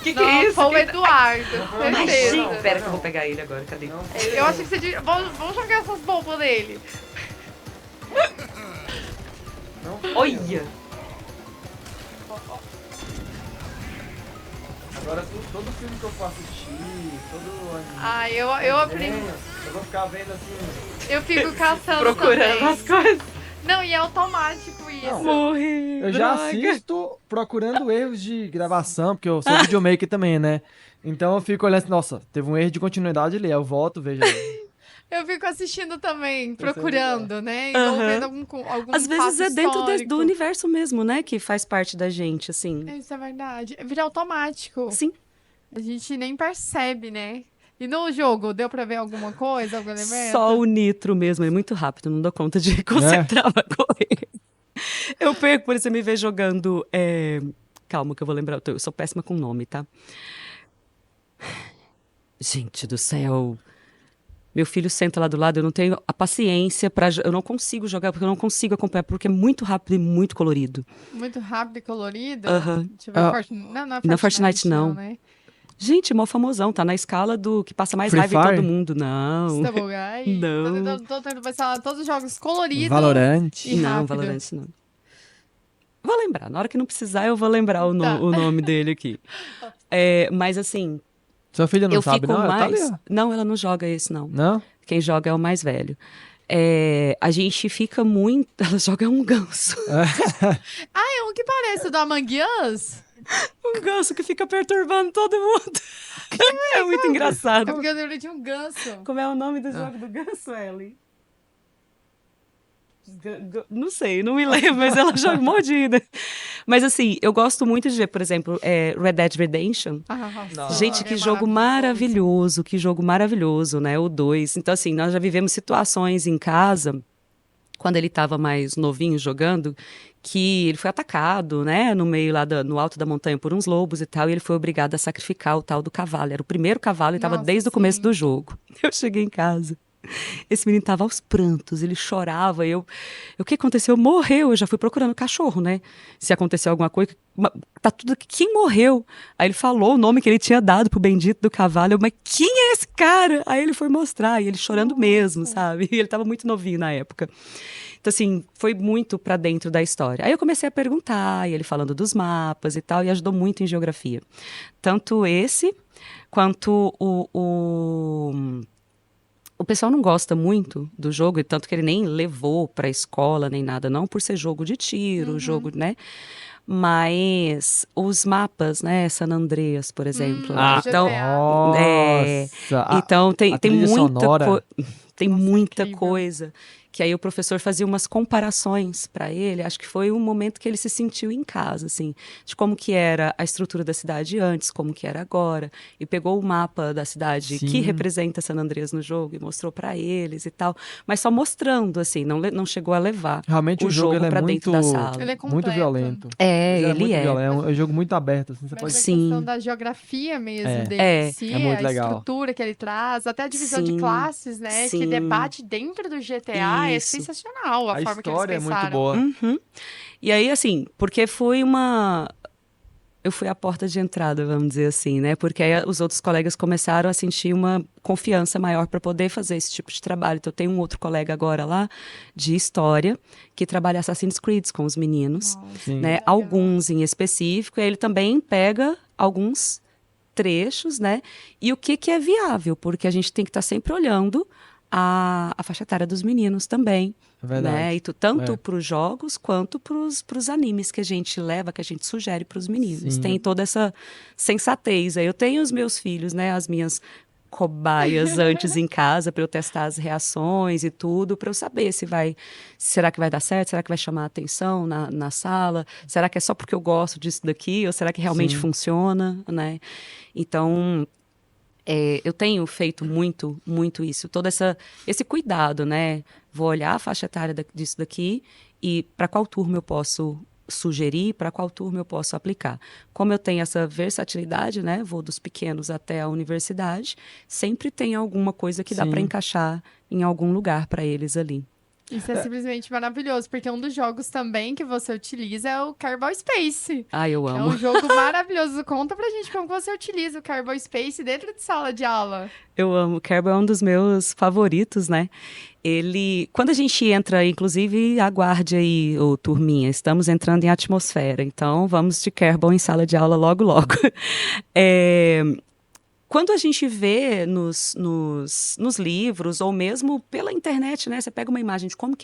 Que Não, é isso? foi o Que- Eduardo. Ai, Certeza. gente, pera que eu vou pegar ele agora, cadê? Não, Eu acho que você devia... Vamos jogar essas bombas nele. não. Olha! Agora todo filme que eu for assistir, todo anime. Ah, eu aprendi. desenho, eu vou ficar vendo assim. Eu fico caçando Procurando também. as coisas. Não, e é automático isso. Não. Morri. Eu já droga. assisto procurando erros de gravação, porque eu sou videomaker também, né? Então eu fico olhando assim, nossa, teve um erro de continuidade ali. Aí eu volto, vejo. Eu fico assistindo também, Pensando procurando, né? E Aham. vendo algum Às vezes fato é dentro do histórico. universo mesmo, né? Que faz parte da gente, assim. Isso é verdade. Vira automático. Sim. A gente nem percebe, né? E no jogo, deu pra ver alguma coisa, algum elemento? Só o nitro mesmo, é muito rápido, não dou conta de concentrar uma coisa. Eu perco, por isso você me vê jogando. Calma, que eu vou lembrar. Eu sou péssima com nome, tá? Gente do céu. Meu filho senta lá do lado, eu não tenho a paciência pra. Eu não consigo jogar, porque eu não consigo acompanhar, porque é muito rápido e muito colorido. Muito rápido e colorido. Aham. Deixa eu ver. Ah, Não é não é Fortnite, não. né? Gente, mó famosão, tá na escala do que passa mais Free raiva em Fire? todo mundo. Não. Stubble Guy. Não. Tô tentando pensar todos os jogos coloridos. Valorant. E Não, rápido. Valorant não. Vou lembrar. Na hora que não precisar, eu vou lembrar o Tá. nome dele aqui. Mas assim, Sua filha não eu sabe, fico não? Ela tá mais. ali, ó. Não, ela não joga esse, não. Não? Quem joga é o mais velho. A gente fica muito. Ela joga um ganso. É um que parece o do Among Us. Um ganso que fica perturbando todo mundo. É muito É engraçado. porque eu lembrei de um ganso. Como é o nome do jogo do ganso, Ellie? Não sei, não me lembro, mas ela joga um monte de... Mas assim, eu gosto muito de ver, por exemplo, Red Dead Redemption. Nossa. Gente, que jogo maravilhoso, né? O 2. Então, assim, nós já vivemos situações em casa, quando ele estava mais novinho jogando, que ele foi atacado, né? No meio lá, no alto da montanha por uns lobos e tal, e ele foi obrigado a sacrificar o tal do cavalo. Era o primeiro cavalo e estava Nossa, desde o começo sim. do jogo. Eu cheguei em casa. Esse menino tava aos prantos, ele chorava, o que aconteceu? Morreu, eu já fui procurando o cachorro, né? Se aconteceu alguma coisa, tá tudo aqui, quem morreu? Aí ele falou o nome que ele tinha dado pro bendito do cavalo, mas quem é esse cara? Aí ele foi mostrar, e ele chorando mesmo, sabe? E ele tava muito novinho na época. Então, assim, foi muito pra dentro da história. Aí eu comecei a perguntar, e ele falando dos mapas e tal, e ajudou muito em geografia. Tanto esse, quanto o pessoal não gosta muito do jogo, e tanto que ele nem levou pra escola, nem nada, não por ser jogo de tiro, jogo, né? Mas os mapas, né? San Andreas, por exemplo. Ah, Então, GTA. é, Nossa. então tem trilha muita sonora. tem Nossa, muita incrível. coisa que aí o professor fazia umas comparações para ele. Acho que foi um momento que ele se sentiu em casa, assim, de como que era a estrutura da cidade antes, como que era agora, e pegou o mapa da cidade que Sim. representa San Andreas no jogo e mostrou para eles e tal, mas só mostrando, assim, não chegou a levar Realmente o o jogo ele é para muito, dentro da sala. Ele é muito completo. violento. É, Ele é ele muito é. violento. É um jogo muito aberto. Assim, você Mas pode... a Sim. questão da geografia mesmo É. dele É. em si, É muito a legal. estrutura que ele traz, até a divisão de Sim, classes, né? Que sim. debate dentro do GTA é Isso. sensacional a A forma que eles história é muito pensaram. boa. Uhum. E aí, assim, porque eu fui a porta de entrada, vamos dizer assim, né? Porque aí os outros colegas começaram a sentir uma confiança maior para poder fazer esse tipo de trabalho. Então, eu tenho um outro colega agora lá, de história, que trabalha Assassin's Creed com os meninos, Nossa, Sim. né? legal. Alguns em específico, e ele também pega alguns trechos, né? E o que que é viável, porque a gente tem que estar sempre olhando a faixa etária dos meninos também. É verdade. Né? Tanto É. para os jogos quanto para os animes que a gente leva, que a gente sugere para os meninos. Sim. Tem toda essa sensatez. Aí eu tenho os meus filhos, né? As minhas cobaias antes em casa para eu testar as reações e tudo, para eu saber será que vai dar certo, será que vai chamar a atenção na sala, será que é só porque eu gosto disso daqui ou será que realmente Sim. funciona, né? Então eu tenho feito muito, muito isso, todo esse cuidado, né? Vou olhar a faixa etária disso daqui e para qual turma eu posso sugerir, para qual turma eu posso aplicar. Como eu tenho essa versatilidade, né? Vou dos pequenos até a universidade, sempre tem alguma coisa que dá para Sim. encaixar em algum lugar para eles ali. Isso é simplesmente maravilhoso, porque um dos jogos também que você utiliza é o Kerbal Space. Eu É amo. um jogo maravilhoso. Conta pra gente como você utiliza o Kerbal Space dentro de sala de aula. Eu amo. O Kerbal é um dos meus favoritos, né? Quando a gente entra, inclusive, aguarde aí, ô turminha, estamos entrando em atmosfera, então vamos de Kerbal em sala de aula logo, logo. Quando a gente vê nos livros, ou mesmo pela internet, né? Você pega uma imagem de como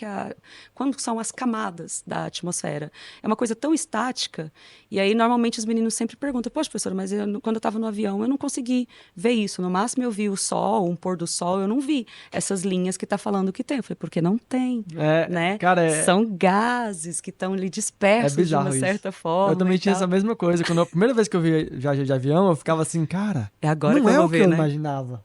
são as camadas da atmosfera. É uma coisa tão estática. E aí, normalmente, os meninos sempre perguntam, poxa, professora, mas quando eu estava no avião, eu não consegui ver isso. No máximo, eu vi o sol, um pôr do sol, eu não vi essas linhas que está falando que tem. Eu falei, porque não tem, né? Cara, São gases que estão ali dispersos de bizarro uma isso. certa forma. Eu também e tinha tal. essa mesma coisa. A primeira vez que eu viajei de avião, eu ficava assim, cara, É agora não que eu é vou o que ver, eu né? imaginava.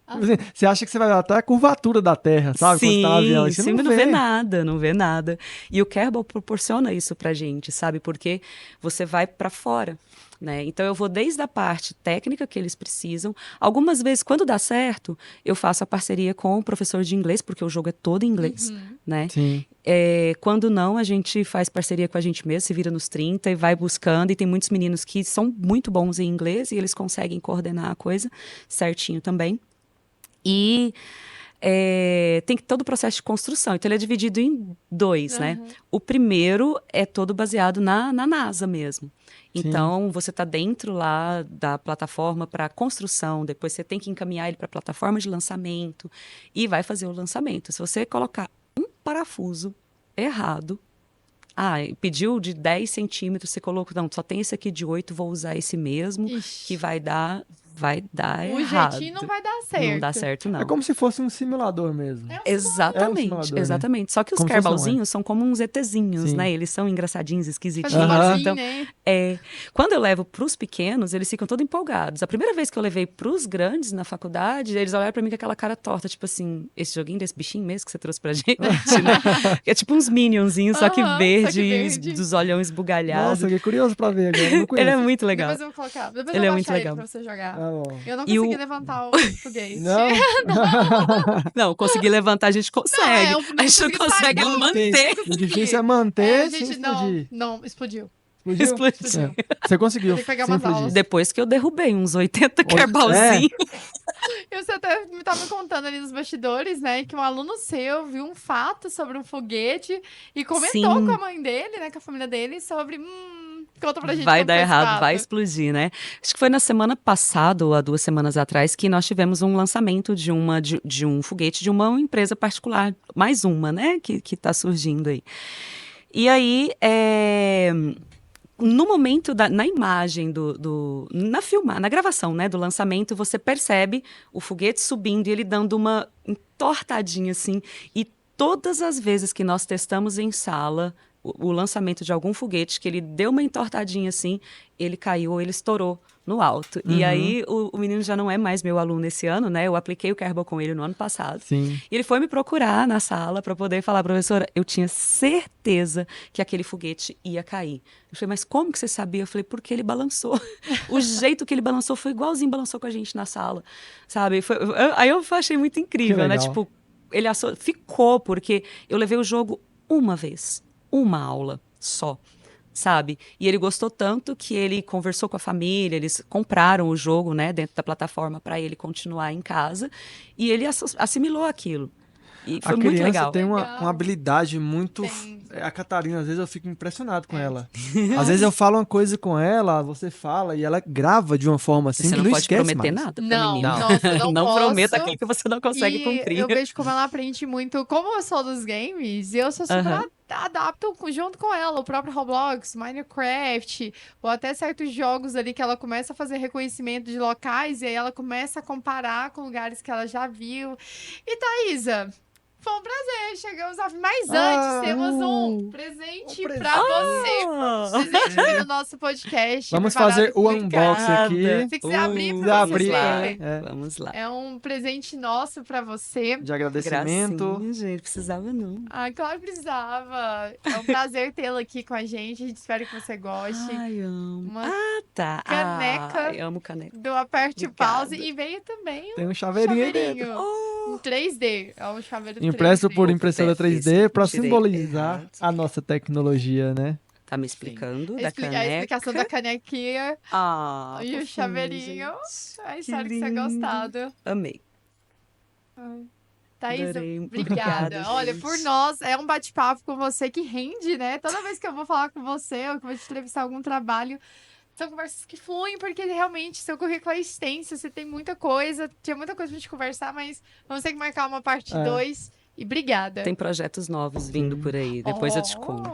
Tipo assim, você acha que você vai ver até a curvatura da Terra, sabe? Quando você tá no avião. E você Sim, não não vê nada, não vê nada. E o Kerbal proporciona isso pra gente, sabe? Porque você vai pra fora, né? Então eu vou desde a parte técnica que eles precisam. Algumas vezes, quando dá certo, eu faço a parceria com o professor de inglês, porque o jogo é todo em inglês, né? Sim. Quando não, a gente faz parceria com a gente mesmo, se vira nos 30 e vai buscando. E tem muitos meninos que são muito bons em inglês e eles conseguem coordenar a coisa certinho também. E tem todo o processo de construção. Então, ele é dividido em dois, né? O primeiro é todo baseado na NASA mesmo. Então, você está dentro lá da plataforma para construção, depois você tem que encaminhar ele para a plataforma de lançamento e vai fazer o lançamento. Se você colocar um parafuso errado, pediu de 10 centímetros, você colocou, não, só tem esse aqui de 8, vou usar esse mesmo, Ixi. que vai dar O errado. jeitinho não vai dar certo. Não dá certo, não. É como se fosse um simulador mesmo. É um Exatamente, simulador, né? exatamente. Só que os Como se fosse, Kerbalzinhos são como uns ETzinhos, Sim. né? Eles são engraçadinhos, Faz esquisitinhos. um barulho, Então, né? quando eu levo para os pequenos, eles ficam todos empolgados. A primeira vez que eu levei para os grandes na faculdade, eles olharam para mim com aquela cara torta, tipo assim, esse joguinho desse bichinho mesmo que você trouxe pra gente, né? É tipo uns minionzinhos, só que Aham, verde, só que verde. dos olhões esbugalhados. Nossa, fiquei curioso pra ver agora. Eu não Ele conheço. é muito legal. Depois eu vou colocar. Depois Ele eu é vou muito baixar ele legal. pra você jogar. Tá bom. Eu não E consegui o- levantar o foguete. Não? Não, conseguir levantar a gente consegue. eu não a gente não consegui consegue sair, não. manter. O difícil é manter a sem gente explodir. não, explodiu. Explodiu? Explodiu. É. Você conseguiu. Tem que pegar sem umas explodir. aulas. Depois que eu derrubei uns 80 Kerbalzinhos. E você até me tava contando ali nos bastidores, né, que um aluno seu viu um fato sobre um foguete e comentou Sim. com a mãe dele, né, com a família dele, sobre, conta pra gente Vai como dar foi esse errado, fato. vai explodir, né? Acho que foi na semana passada, ou há 2 semanas atrás, que nós tivemos um lançamento de um foguete de uma empresa particular. Mais uma, né? Que tá surgindo aí. E aí, no momento, na imagem na gravação, né, do lançamento, você percebe o foguete subindo e ele dando uma entortadinha, assim, e todas as vezes que nós testamos em sala o lançamento de algum foguete, que ele deu uma entortadinha assim, ele caiu ou ele estourou no alto. E aí o menino já não é mais meu aluno esse ano, né? Eu apliquei o Kerbal com ele no ano passado. Sim. E ele foi me procurar na sala para poder falar, professora, eu tinha certeza que aquele foguete ia cair. Eu falei, mas como que você sabia? Eu falei, porque ele balançou. O jeito que ele balançou foi igualzinho balançou com a gente na sala, sabe? Aí eu achei muito incrível, né? legal. Tipo, ele ficou, porque eu levei o jogo uma vez, uma aula só, sabe? E ele gostou tanto que ele conversou com a família, eles compraram o jogo, né, dentro da plataforma para ele continuar em casa, e ele assimilou aquilo. E foi A muito criança legal. tem Legal. uma habilidade muito. Tem. A Catarina, às vezes eu fico impressionado com ela. Às vezes eu falo uma coisa com ela, você fala e ela grava de uma forma assim Você que não pode esquece prometer mais. nada pra Não, menina. nossa, não posso. prometa aquilo que você não consegue E cumprir. eu vejo como ela aprende muito. Como eu sou dos games, eu sou super Aham. adapto junto com ela. O próprio Roblox, Minecraft, ou até certos jogos ali que ela começa a fazer reconhecimento de locais e aí ela começa a comparar com lugares que ela já viu. E Thaisa, foi um prazer. Chegamos ao fim. Mas antes, temos um presente pra você. Ah! Presente aqui no nosso podcast. Vamos preparado fazer o com- unboxing aqui. Se quiser abrir Quiser pra vocês abrir, verem. é. Vamos lá. É um presente nosso pra você. De agradecimento. Gracinha, gente, precisava não. Ah, claro que precisava. É um prazer tê-la aqui com a gente. A gente espera que você goste. Ai, amo. Uma Tá. caneca. Ai, amo caneca. Do Aperte Obrigada. Pause. E veio também Tem um um chaveirinho aí dentro. chaveirinho. Em 3D. É um chaveiro Impresso 3D. por impressora Deve 3D para tirei simbolizar errado. a nossa tecnologia, né? Tá me explicando A da expli- a caneca. explicação da canequinha Ah, e o fofinho, chaveirinho. gente. Eu Que espero que você tenha lindo. gostado. Amei. Thaisa, Adorei. obrigada. Obrigada, Olha, gente. por nós, é um bate-papo com você que rende, né? Toda vez que eu vou falar com você ou que eu vou te entrevistar algum trabalho, são conversas que fluem, porque realmente seu currículo é extenso, você tem muita coisa, tinha muita coisa pra gente conversar, mas vamos ter que marcar uma parte 2. E obrigada. Tem projetos novos vindo por aí. Depois eu te conto.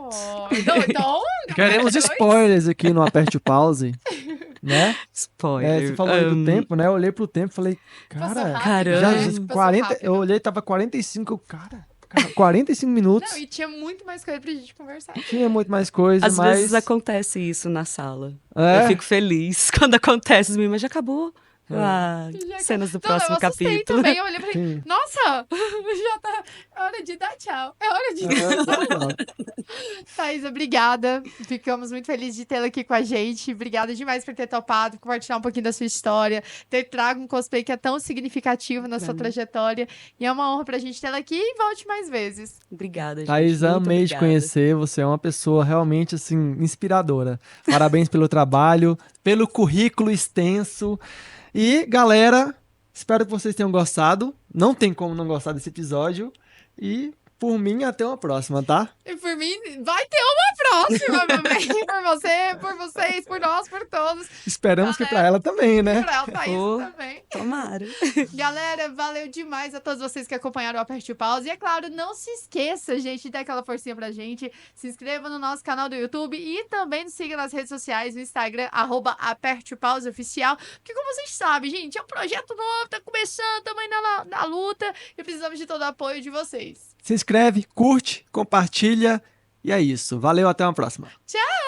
Então, Queremos dois. spoilers aqui no Aperte o Pause, né? Spoiler. Você falou aí do Amo. tempo, né? Eu olhei pro tempo e falei, Passou cara, rápido, Caramba. já né? já Passou 40, rápido. eu olhei, tava 45, cara, 45 minutos. Não, e tinha muito mais coisa pra gente conversar. Tinha muito mais coisa, Às mas... vezes acontece isso na sala. É? Eu fico feliz quando acontece, mas já acabou. Ah, Já cenas do Não, próximo eu assustei capítulo. também, eu olhei e falei, Sim. nossa, já tá, é hora de dar tchau, é hora de Thaisa, obrigada. Ficamos muito felizes de tê-la aqui com a gente. Obrigada demais por ter topado, compartilhar um pouquinho da sua história, ter trago um cosplay que é tão significativo na sua mim. trajetória. E é uma honra pra gente tê-la aqui e volte mais vezes. Obrigada, gente. Thaís, muito amei te obrigada. conhecer. Você é uma pessoa realmente, assim, inspiradora. Parabéns pelo trabalho, pelo currículo extenso. E, galera, espero que vocês tenham gostado. Não tem como não gostar desse episódio. E, por mim, até uma próxima, tá? E por mim, vai ter uma próxima, meu bem. Por você, por vocês, por nós, por todos. Esperamos que pra ela também, né? Por ela, Thaís Oh. também. Tomara. Galera, valeu demais a todos vocês que acompanharam o Aperte o Pause. E é claro, não se esqueça, gente, de dar aquela forcinha pra gente. Se inscreva no nosso canal do YouTube e também nos siga nas redes sociais, no Instagram, @Aperte o Pause Oficial. Porque como vocês sabem, gente, é um projeto novo, tá começando, também na luta e precisamos de todo o apoio de vocês. Se inscreve, curte, compartilha. E é isso. Valeu, até uma próxima. Tchau!